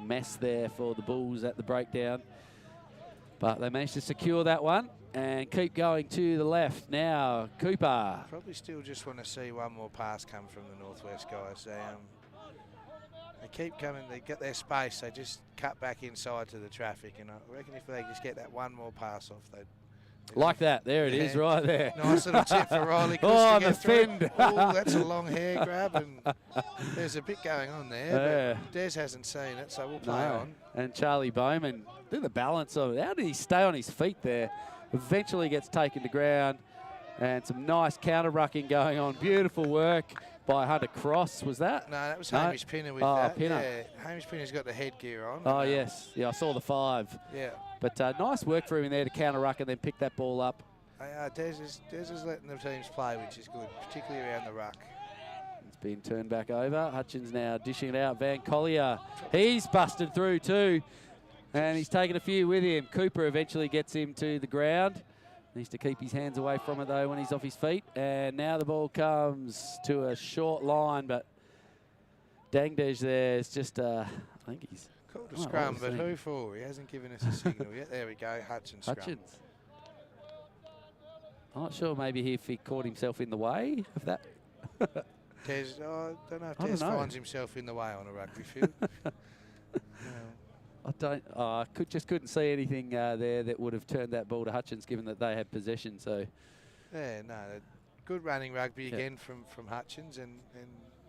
mess there for the Bulls at the breakdown. But they managed to secure that one and keep going to the left. Now, Cooper. Probably still just want to see one more pass come from the Northwest guys. They keep coming, they get their space, they just cut back inside to the traffic. And I reckon if they just get that one more pass off, they'd like that. There it is, right there. Nice little tip for Riley. Oh, the fend. Oh, that's a long hair grab, and there's a bit going on there. But Des hasn't seen it, so we'll play on. And Charlie Bowman, do the balance of it. How did he stay on his feet there? Eventually gets taken to ground, and some nice counter-rucking going on. Beautiful work by Hunter Cross, was that? No, that was Hamish Pinner with that. Pinner. Yeah, Hamish Pinner's got the headgear on. Oh, yes. Yeah, I saw the 5. Yeah. But nice work for him in there to counter-ruck and then pick that ball up. Des is letting the teams play, which is good, particularly around the ruck. It's been turned back over. Hutchins now dishing it out. Van Collier, he's busted through too. And he's taken a few with him. Cooper eventually gets him to the ground. Needs to keep his hands away from it, though, when he's off his feet. And now the ball comes to a short line, but Dangdej there is just, I think he's... Called a scrum, but who for? He hasn't given us a signal yet. There we go, Hutchins scrum. Hutchins. I'm not sure maybe if he caught himself in the way of that. Des, I don't know if Des finds himself in the way on a rugby field. I just couldn't see anything there that would have turned that ball to Hutchins, given that they had possession. So, yeah, no, good running rugby again from Hutchins, and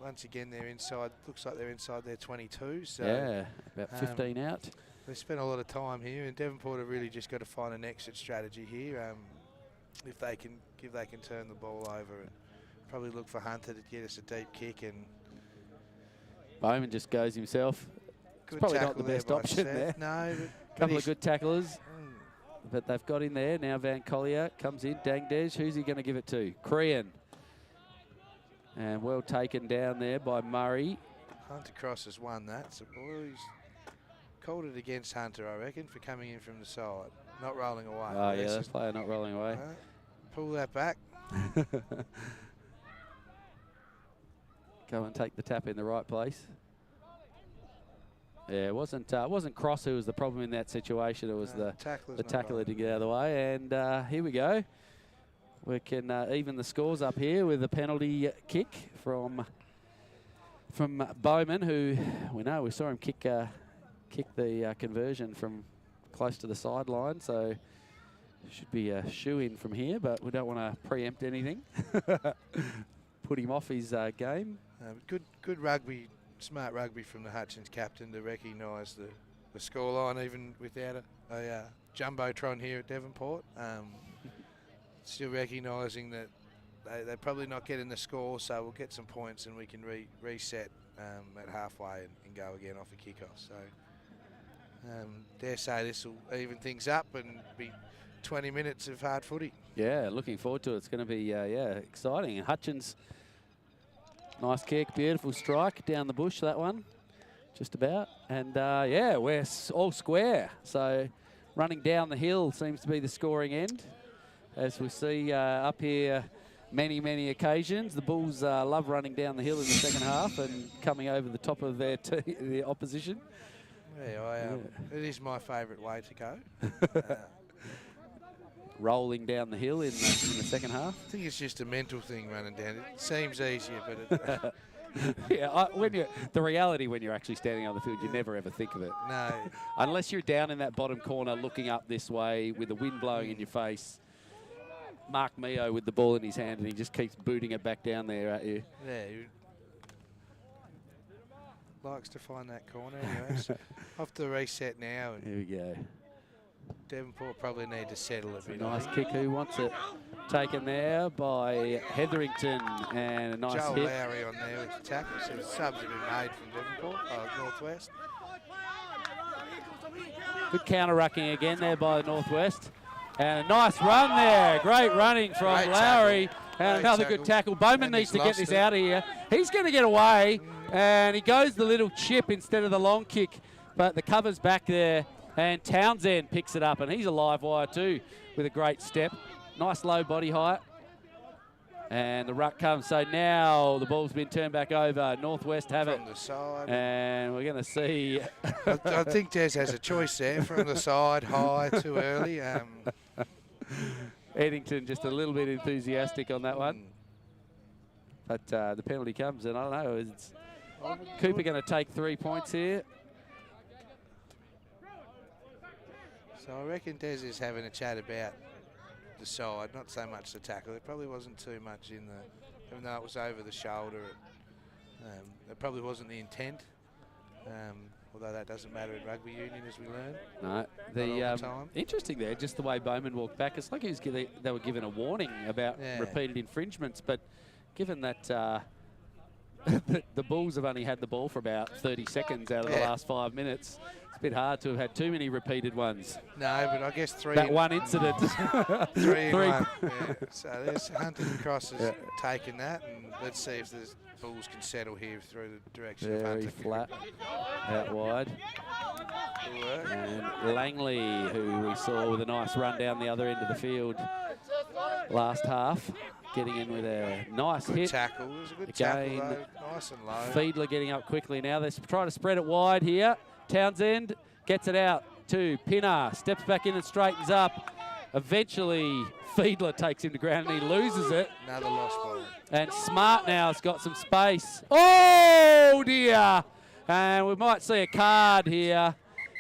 once again they're inside. Looks like they're inside their 22. So yeah, about 15 out. They spent a lot of time here, and Devonport have really just got to find an exit strategy here. If they can turn the ball over, and probably look for Hunter to get us a deep kick, and Bowman just goes himself. It's probably not the best option there. No, couple of good tacklers, but they've got in there. Now Van Collier comes in. Dangdej, who's he going to give it to? Crean. And well taken down there by Murray. Hunter Cross has won that. So he's called it against Hunter, I reckon, for coming in from the side, not rolling away. Oh, yeah, that player not rolling away. Pull that back. Go and take the tap in the right place. Yeah, it wasn't Cross who was the problem in that situation. It was the tackler to get out of the way. And here we go. We can even the scores up here with a penalty kick from Bowman, who we saw him kick the conversion from close to the sideline. So should be a shoe-in from here, but we don't want to preempt anything. Put him off his game. Good rugby. Smart rugby from the Hutchins captain to recognise the scoreline, even without a jumbotron here at Devonport. Still recognising that they're probably not getting the score, so we'll get some points and we can reset at halfway and go again off a kickoff. So dare say this will even things up and be 20 minutes of hard footy. Yeah, looking forward to it. It's going to be exciting. And Hutchins. Nice kick, beautiful strike down the bush, that one, just about. And yeah, we're all square. So running down the hill seems to be the scoring end. As we see up here, many, many occasions. The Bulls love running down the hill in the second half and coming over the top of their opposition. Yeah, it is my favourite way to go. Rolling down the hill in the second half. I think it's just a mental thing running down. It seems easier, but yeah, the reality when you're actually standing on the field, you never ever think of it. No. Unless you're down in that bottom corner looking up this way with the wind blowing in your face. Mark Mio with the ball in his hand and he just keeps booting it back down there at you. Yeah, he likes to find that corner anyways. Off the reset now. Here we go. Devonport probably need to settle a bit. Nice kick. Who wants it? Taken there by Hetherington and a nice Joel hit. Lowry on there with the tackle. So the subs have been made from Devonport, Northwest. Good counter-rucking again there by Northwest. And a nice run there. Great running from Lowry. And another good tackle. Bowman needs to get this out of here. He's going to get away. And he goes the little chip instead of the long kick. But the cover's back there. And Townsend picks it up. And he's a live wire too with a great step. Nice low body height. And the ruck comes. So now the ball's been turned back over. Northwest have it. From the side. And we're going to see. I think Des has a choice there. From the side, high, too early. Eddington just a little bit enthusiastic on that one. But the penalty comes, and I don't know. Is Cooper going to take 3 points here? So I reckon Des is having a chat about the side, not so much the tackle. There probably wasn't too much in the, even though it was over the shoulder. It probably wasn't the intent. Although that doesn't matter in rugby union, as we learn. No, interesting there, just the way Bowman walked back. It's like they were given a warning about repeated infringements, but given that the Bulls have only had the ball for about 30 seconds out of the last 5 minutes, it's a bit hard to have had too many repeated ones. No, but I guess three. That one incident. three in one. Yeah. So there's Hunter and Cross has taken that, and let's see if the Bulls can settle here through the direction of Hunter. Very flat, out wide. And Langley, who we saw with a nice run down the other end of the field last half, getting in with a nice hit. Tackle. It was a good tackle, though. Nice and low. Fiedler getting up quickly now. They're trying to spread it wide here. Townsend gets it out to Pinner. Steps back in and straightens up. Eventually, Fiedler takes him to ground and he loses it. Another lost ball. And Smart now has got some space. Oh, dear. And we might see a card here.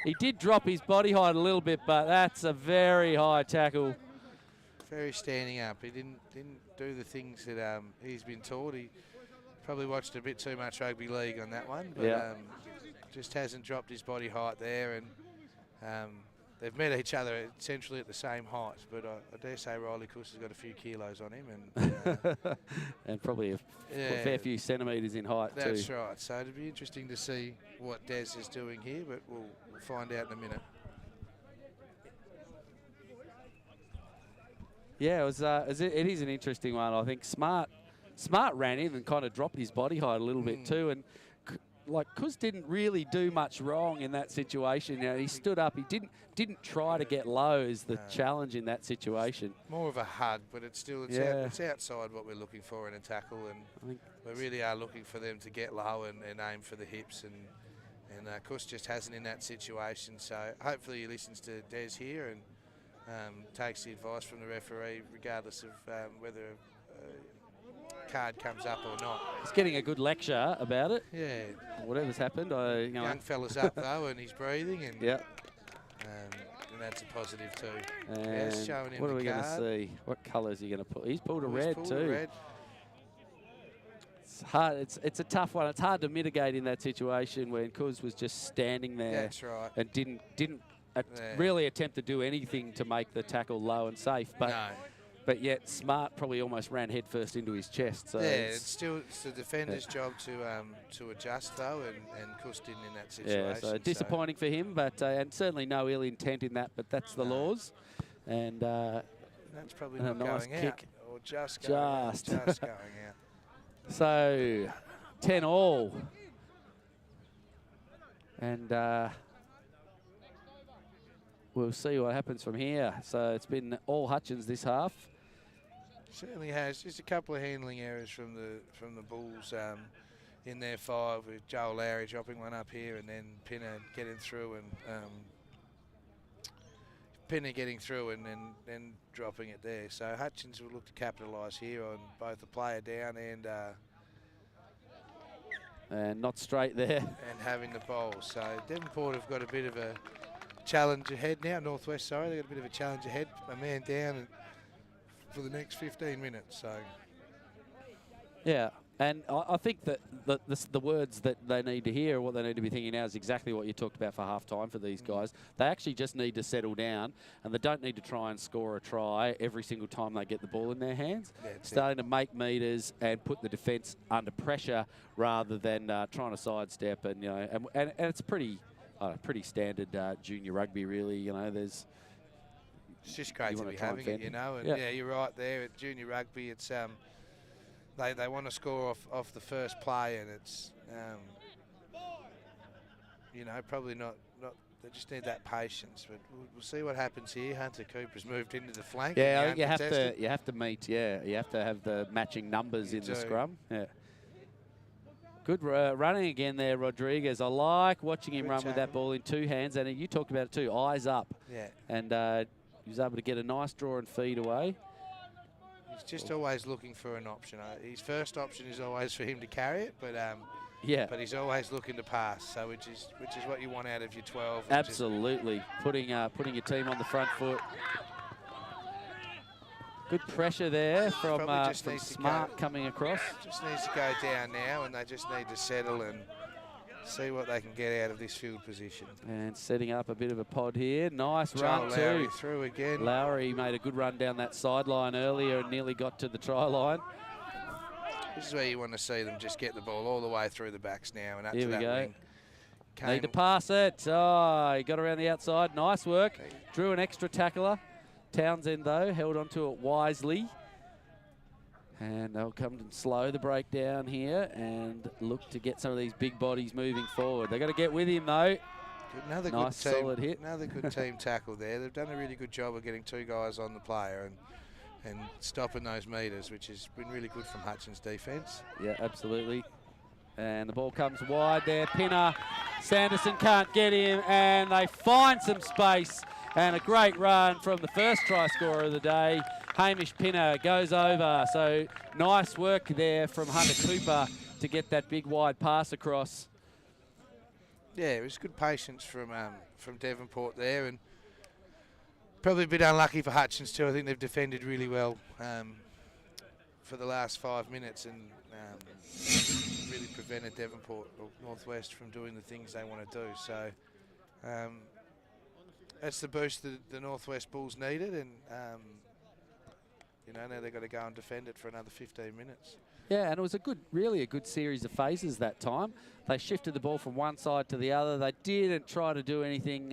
He did drop his body height a little bit, but that's a very high tackle. Very standing up. He didn't do the things that he's been taught. He probably watched a bit too much rugby league on that one, but just hasn't dropped his body height there. And they've met each other essentially at the same height, but I dare say Riley Kuss has got a few kilos on him, and and probably a fair few centimetres in height too. That's right. So it'd be interesting to see what Des is doing here, but we'll find out in a minute. Yeah, it is an interesting one. I think Smart ran in and kind of dropped his body height a little bit too, and like Kuss didn't really do much wrong in that situation. You know, he stood up. He didn't try to get low is the challenge in that situation. More of a hug, but it's still it's outside what we're looking for in a tackle, and we really are looking for them to get low and aim for the hips, and Kuss just hasn't in that situation. So hopefully he listens to Des here and takes the advice from the referee, regardless of whether a card comes up or not. He's getting a good lecture about it. Yeah. Whatever's happened. Young fella's up though, and he's breathing, and and that's a positive too. And showing him what are we going to see? What colour is he going to pull? He's pulled a red pulled too. A red. It's hard. It's a tough one. It's hard to mitigate in that situation when Kuss was just standing there. That's right. And didn't really attempt to do anything to make the tackle low and safe. But yet Smart probably almost ran headfirst into his chest. So it's the defender's job to adjust though, and Kuss didn't in that situation. Yeah, so disappointing for him, but and certainly no ill intent in that. But that's the laws, and that's probably not nice going kick. Out, or just going out. So 10-all, and we'll see what happens from here. So it's been all Hutchins this half. Certainly has. Just a couple of handling errors from the Bulls in their 5, with Joel Lowry dropping one up here, and then Pinner getting through and then dropping it there. So Hutchins will look to capitalise here on both the player down and not straight there. And having the bowl. So Devonport have got a bit of a challenge ahead now. Northwest, sorry, they've got a bit of a challenge ahead. A man down for the next 15 minutes. So yeah, and I think that the words that they need to hear, what they need to be thinking now, is exactly what you talked about for half-time for these guys. They actually just need to settle down, and they don't need to try and score a try every single time they get the ball in their hands. Starting to make meters and put the defence under pressure rather than trying to sidestep. And you know, and it's pretty standard junior rugby, really. You know, it's just great to be having it, you know. And yeah, you're right there at junior rugby. It's They want to score off the first play, and it's you know, probably not. They just need that patience. But we'll see what happens here. Hunter Cooper's moved into the flank. Yeah, I think you have to meet. Yeah, you have to have the matching numbers in the scrum. Yeah. Good running again there, Rodriguez. I like watching him run with that ball in 2 hands, and you talked about it too. Eyes up. Yeah. And he was able to get a nice draw and feed away. He's just always looking for an option. His first option is always for him to carry it, but yeah. But he's always looking to pass. So which is what you want out of your 12. Absolutely, putting your team on the front foot. Good pressure there from Smart coming across. Just needs to go down now, and they just need to settle and see what they can get out of this field position. And setting up a bit of a pod here. Nice run Lowry too. Through again. Lowry made a good run down that sideline earlier and nearly got to the try line. This is where you want to see them just get the ball all the way through the backs now and up Here to that wing. Need to pass it. Oh, he got around the outside. Nice work. Drew an extra tackler. Townsend, though, held onto it wisely. And they'll come and slow the breakdown here and look to get some of these big bodies moving forward. They've got to get with him, though. Another nice, good team, solid hit. Another good team tackle there. They've done a really good job of getting 2 guys on the player and stopping those meters, which has been really good from Hutchins' defence. Yeah, absolutely. And the ball comes wide there. Pinner, Sanderson can't get him, and they find some space. And a great run from the first try scorer of the day. Hamish Pinner goes over. So nice work there from Hunter Cooper to get that big wide pass across. Yeah, it was good patience from Devonport there, and probably a bit unlucky for Hutchins too. I think they've defended really well for the last 5 minutes and really prevented Devonport or Northwest from doing the things they want to do. So that's the boost that the Northwest Bulls needed, and you know, now they've got to go and defend it for another 15 minutes. Yeah, and it was really a good series of phases that time. They shifted the ball from one side to the other. They didn't try to do anything,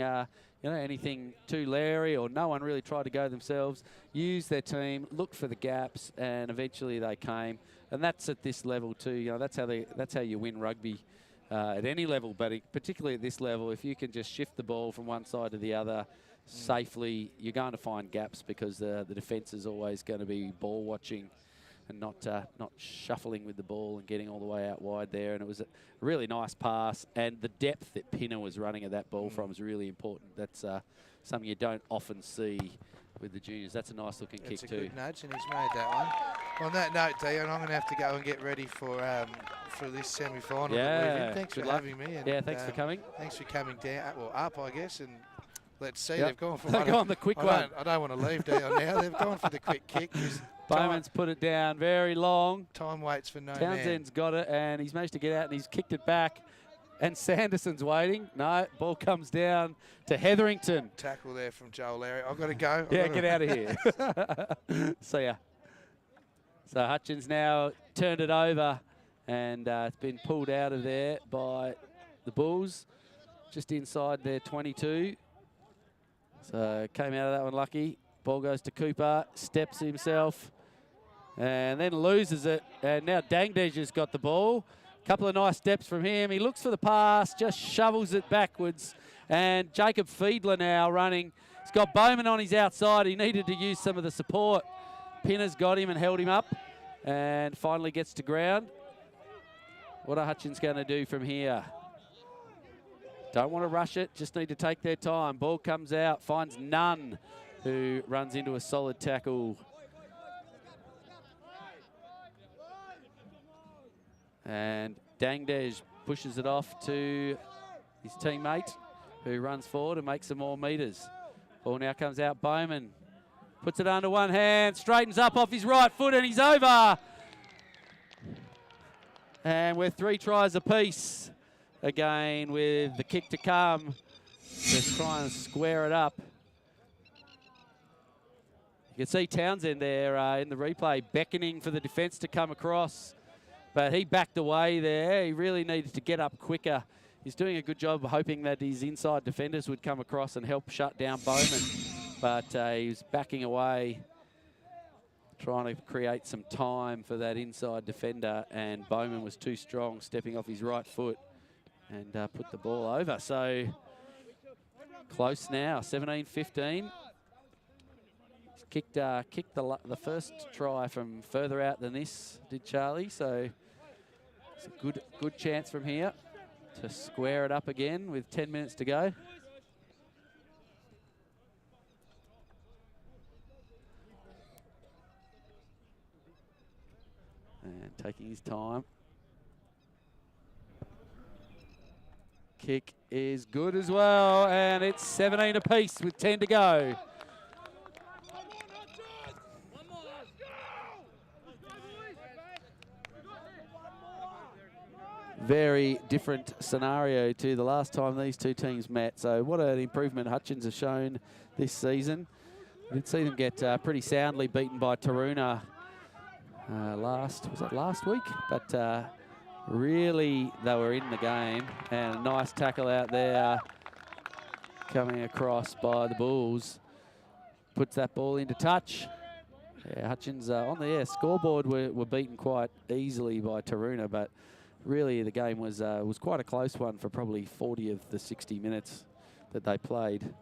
anything too leery, or no one really tried to go themselves. Used their team, looked for the gaps, and eventually they came. And that's at this level too. You know, that's how you win rugby at any level, but particularly at this level. If you can just shift the ball from one side to the other safely, you're going to find gaps because the defence is always going to be ball watching and not shuffling with the ball and getting all the way out wide there. And it was a really nice pass, and the depth that Pinner was running at that ball from is really important. That's something you don't often see with the juniors. That's a nice looking kick too. It's a good nudge, and he's made that one. On that note, Deon, I'm going to have to go and get ready for this semi-final. Yeah. Thanks for having me. And, yeah, thanks for coming. Thanks for coming down, well, up, I guess, and let's see. Yep. They've gone for the quick one. I don't want to leave Deon now. They've gone for the quick kick. Bowman's put it down very long. Time waits for no man. Townsend's got it, and he's managed to get out, and he's kicked it back. And Sanderson's waiting. No, ball comes down to Hetherington. Tackle there from Joel Lowry. I've got to go. Yeah, get out of here. See ya. So Hutchins now turned it over, and it's been pulled out of there by the Bulls, just inside their 22. So came out of that one lucky. Ball goes to Cooper, steps himself, and then loses it. And now Dangdeja's got the ball. Couple of nice steps from him. He looks for the pass, just shovels it backwards. And Jacob Fiedler now running. He's got Bowman on his outside. He needed to use some of the support. Pinner's got him and held him up and finally gets to ground. What are Hutchins going to do from here? Don't want to rush it, just need to take their time. Ball comes out, finds Nunn, who runs into a solid tackle. And Dangdej pushes it off to his teammate, who runs forward and makes some more metres. Ball now comes out, Bowman puts it under one hand, straightens up off his right foot, and he's over. And we're 3 tries apiece. Again with the kick to come. Just trying to square it up. You can see Townsend there in the replay beckoning for the defence to come across. But he backed away there. He really needed to get up quicker. He's doing a good job hoping that his inside defenders would come across and help shut down Bowman. But he was backing away, trying to create some time for that inside defender. And Bowman was too strong, stepping off his right foot and put the ball over. So close now, 17-15. Kicked the first try from further out than this, did Charlie. So it's a good chance from here to square it up again with 10 minutes to go. And taking his time. Kick is good as well, and it's 17 apiece with 10 to go. Very different scenario to the last time these two teams met. So what an improvement Hutchins has shown this season. We did see them get pretty soundly beaten by Taroona last week? But really they were in the game, and a nice tackle out there coming across by the Bulls. Puts that ball into touch. Yeah, Hutchins on the scoreboard were beaten quite easily by Taroona, but really the game was quite a close one for probably 40 of the 60 minutes that they played.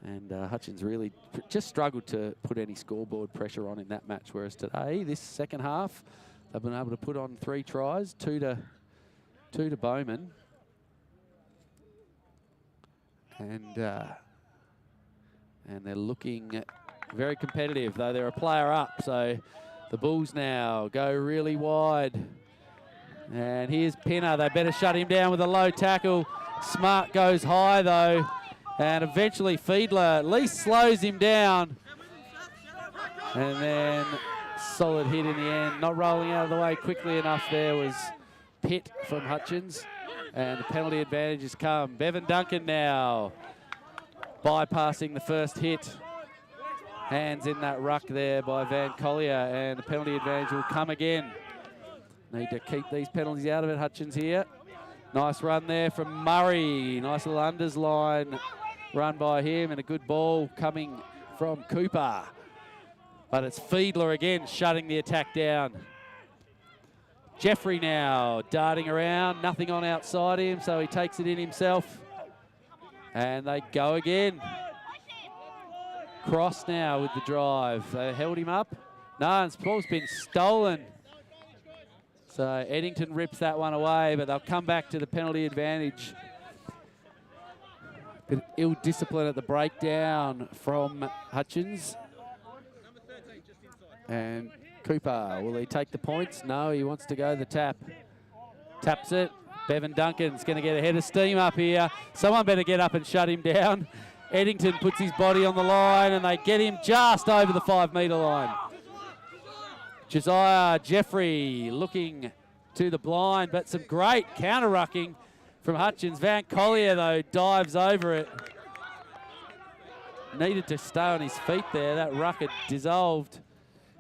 And Hutchins really just struggled to put any scoreboard pressure on in that match, whereas today, this second half, they've been able to put on 3 tries, two to Bowman. And they're looking very competitive, though they're a player up. So the Bulls now go really wide. And here's Pinner. They better shut him down with a low tackle. Smart goes high, though. And eventually Fiedler at least slows him down. And then solid hit in the end. Not rolling out of the way quickly enough there was Pitt from Hutchins. And the penalty advantage has come. Bevan Duncan now bypassing the first hit. Hands in that ruck there by Van Collier. And the penalty advantage will come again. Need to keep these penalties out of it, Hutchins here. Nice run there from Murray. Nice little unders line run by him, and a good ball coming from Cooper. But it's Fiedler again shutting the attack down. Jeffrey now darting around, nothing on outside him, so he takes it in himself. And they go again. Cross now with the drive. They held him up. No, and ball's been stolen. So Eddington rips that one away, but they'll come back to the penalty advantage. Bit of ill discipline at the breakdown from Hutchins. And Cooper, will he take the points? No, he wants to go the tap. Taps it. Bevan Duncan's going to get a head of steam up here. Someone better get up and shut him down. Eddington puts his body on the line, and they get him just over the 5-metre line. Josiah Jeffrey looking to the blind, but some great counter-rucking from Hutchins. Van Collier, though, dives over it. Needed to stay on his feet there. That ruck had dissolved.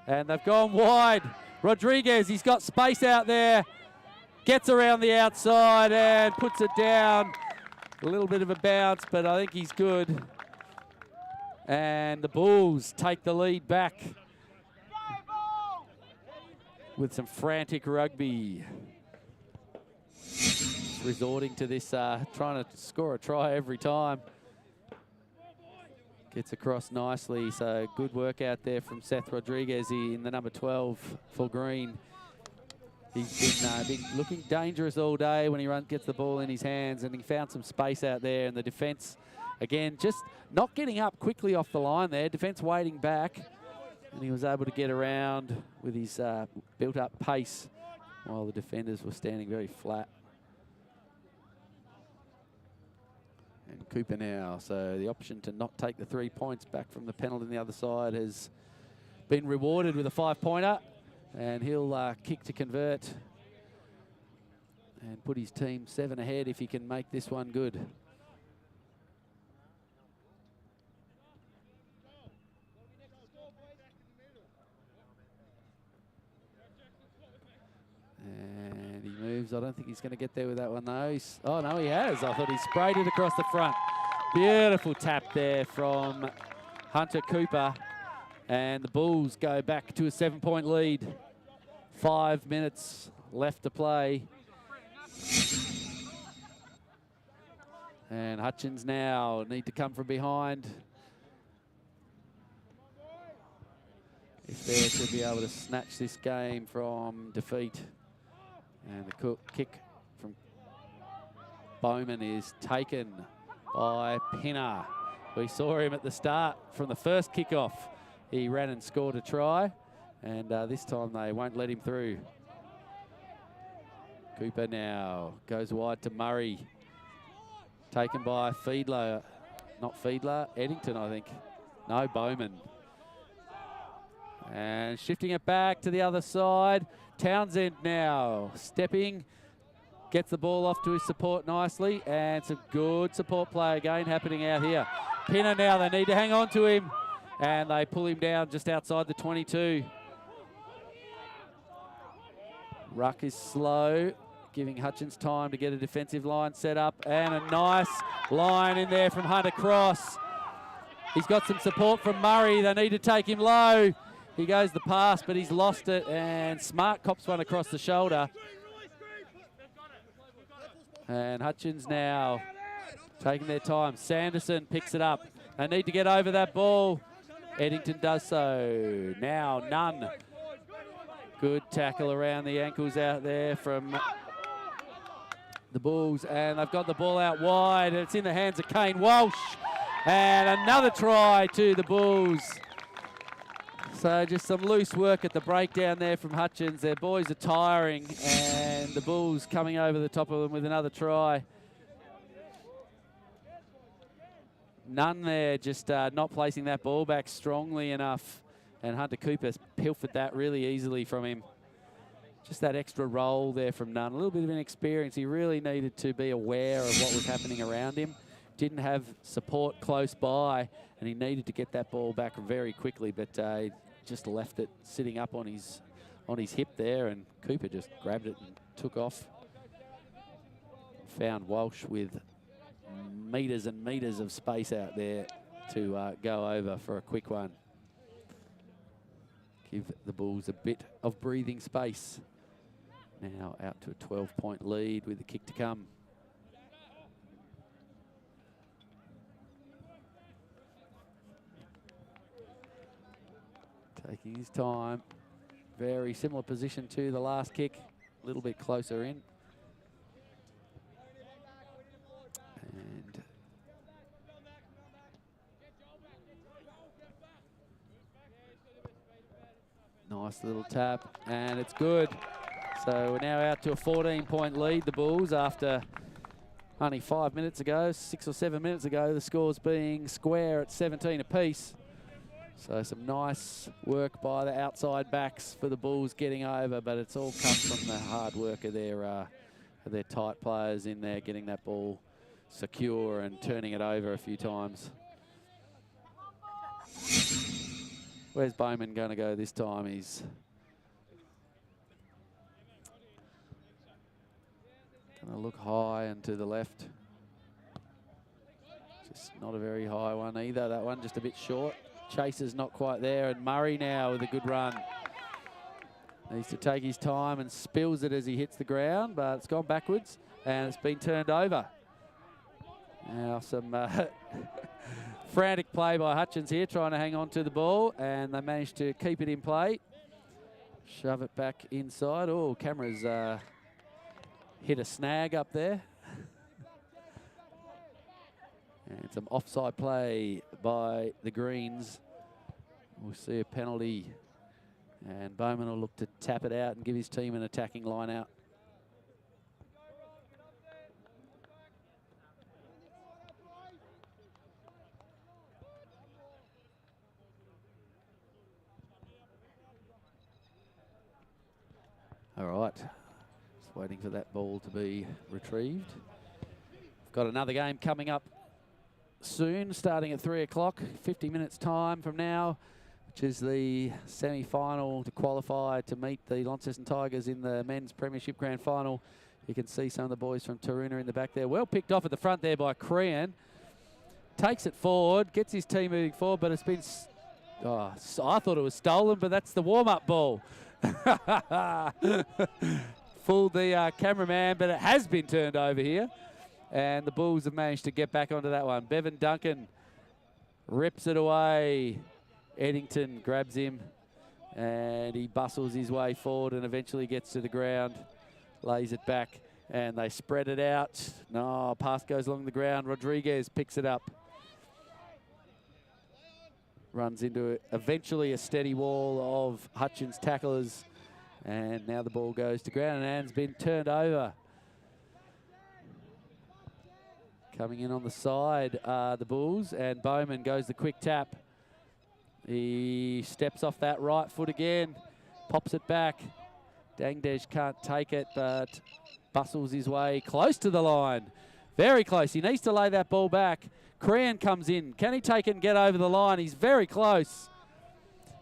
And they've gone wide. Rodriguez, he's got space out there. Gets around the outside and puts it down. A little bit of a bounce, but I think he's good. And the Bulls take the lead back with some frantic rugby. Resorting to this, trying to score a try every time. Gets across nicely, so good work out there from Seth Rodriguez in the number 12 for Green. He's been looking dangerous all day when he gets the ball in his hands, and he found some space out there, and the defence, again, just not getting up quickly off the line there. Defence waiting back, and he was able to get around with his built-up pace while the defenders were standing very flat. And Cooper now, so the option to not take the 3 points back from the penalty on the other side has been rewarded with a 5-pointer, and he'll kick to convert and put his team 7 ahead if he can make this one good. And he moves. I don't think he's going to get there with that one, though. Oh, no, he has. I thought he sprayed it across the front. Beautiful tap there from Hunter Cooper. And the Bulls go back to a 7-point lead. 5 minutes left to play. And Hutchins now need to come from behind if they're to be able to snatch this game from defeat. And the kick from Bowman is taken by Pinner. We saw him at the start from the first kickoff. He ran and scored a try, and this time they won't let him through. Cooper now goes wide to Murray. Taken by Fiedler. Not Fiedler, Eddington, I think. No, Bowman. And shifting it back to the other side. Townsend now stepping, gets the ball off to his support nicely, and some good support play again happening out here. Pinner now, they need to hang on to him, and they pull him down just outside the 22. Ruck is slow, giving Hutchins time to get a defensive line set up, and a nice line in there from Hunter Cross. He's got some support from Murray. They need to take him low. He goes the pass, but he's lost it, and Smart cops one across the shoulder. And Hutchins now taking their time. Sanderson picks it up. They need to get over that ball. Eddington does so. Now Nunn. Good tackle around the ankles out there from the Bulls, and they've got the ball out wide, and it's in the hands of Kane Walsh. And another try to the Bulls. So just some loose work at the breakdown there from Hutchins. Their boys are tiring, and the Bulls coming over the top of them with another try. None there, just not placing that ball back strongly enough. And Hunter Cooper's pilfered that really easily from him. Just that extra roll there from Nunn. A little bit of inexperience. He really needed to be aware of what was happening around him. Didn't have support close by, and he needed to get that ball back very quickly, but he just left it sitting up on his hip there, and Cooper just grabbed it and took off. Found Walsh with metres and metres of space out there to go over for a quick one. Give the Bulls a bit of breathing space. Now out to a 12-point lead with the kick to come. Taking his time. Very similar position to the last kick. A little bit closer in. And nice little tap, and it's good. So we're now out to a 14-point lead, the Bulls, after only 5 minutes ago, 6 or 7 minutes ago, the scores being square at 17 apiece. So some nice work by the outside backs for the Bulls getting over, but it's all come from the hard work of their tight players in there, getting that ball secure and turning it over a few times. Where's Bowman going to go this time? He's going to look high and to the left. Just not a very high one either. That one just a bit short. Chaser's not quite there, and Murray now with a good run. Needs to take his time and spills it as he hits the ground, but it's gone backwards and it's been turned over. Now some Frantic play by Hutchins here, trying to hang on to the ball, and they managed to keep it in play. Shove it back inside. Oh, camera's hit a snag up there. And some offside play by the Greens. We'll see a penalty. And Bowman will look to tap it out and give his team an attacking line out. All right, just waiting for that ball to be retrieved. Got another game coming up soon, starting at 3 o'clock, 50 minutes time from now, which is the semi-final to qualify to meet the Launceston Tigers in the men's premiership grand final. You can see some of the boys from Taroona in the back there. Well picked off at the front there by Crean. Takes it forward, gets his team moving forward, but it's been, I thought it was stolen, but that's the warm-up ball. Fooled the cameraman, but it has been turned over here. And the Bulls have managed to get back onto that one. Bevan Duncan rips it away. Eddington grabs him and he bustles his way forward and eventually gets to the ground, lays it back, and they spread it out. No, pass goes along the ground. Rodriguez picks it up. Runs into eventually a steady wall of Hutchins tacklers. And now the ball goes to ground and has been turned over. Coming in on the side, the Bulls, and Bowman goes the quick tap. He steps off that right foot again, pops it back. Dangdesh can't take it, but bustles his way close to the line. Very close. He needs to lay that ball back. Crean comes in. Can he take it and get over the line? He's very close.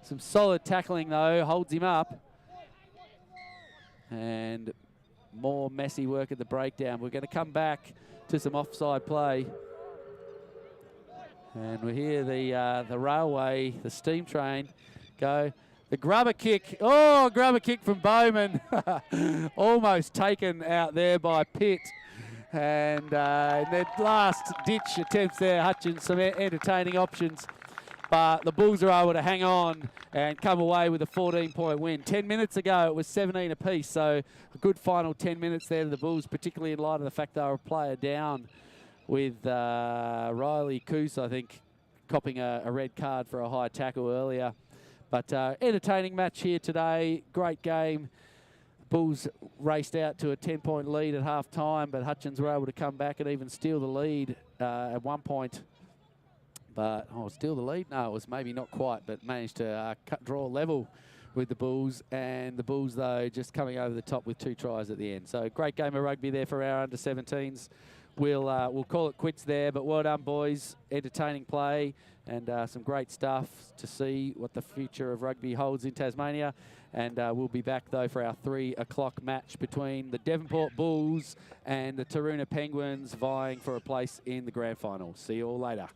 Some solid tackling, though, holds him up. And more messy work at the breakdown. We're going to come back to some offside play. And we hear the railway, the steam train, go. The grubber kick. Oh, grubber kick from Bowman. Almost taken out there by Pitt. And in their last ditch attempts there, Hutchins, some entertaining options. But the Bulls are able to hang on and come away with a 14-point win. 10 minutes ago, it was 17 apiece, so a good final 10 minutes there to the Bulls, particularly in light of the fact they were a player down with Riley Coos, I think, copping a red card for a high tackle earlier. But entertaining match here today. Great game. Bulls raced out to a 10-point lead at half-time, but Hutchins were able to come back and even steal the lead at one point. But, steal the lead? No, it was maybe not quite, but managed to draw level with the Bulls. And the Bulls, though, just coming over the top with 2 tries at the end. So great game of rugby there for our under-17s. We'll call it quits there, but well done, boys. Entertaining play and some great stuff to see what the future of rugby holds in Tasmania. And we'll be back, though, for our 3 o'clock match between the Devonport Bulls and the Taroona Penguins vying for a place in the grand final. See you all later.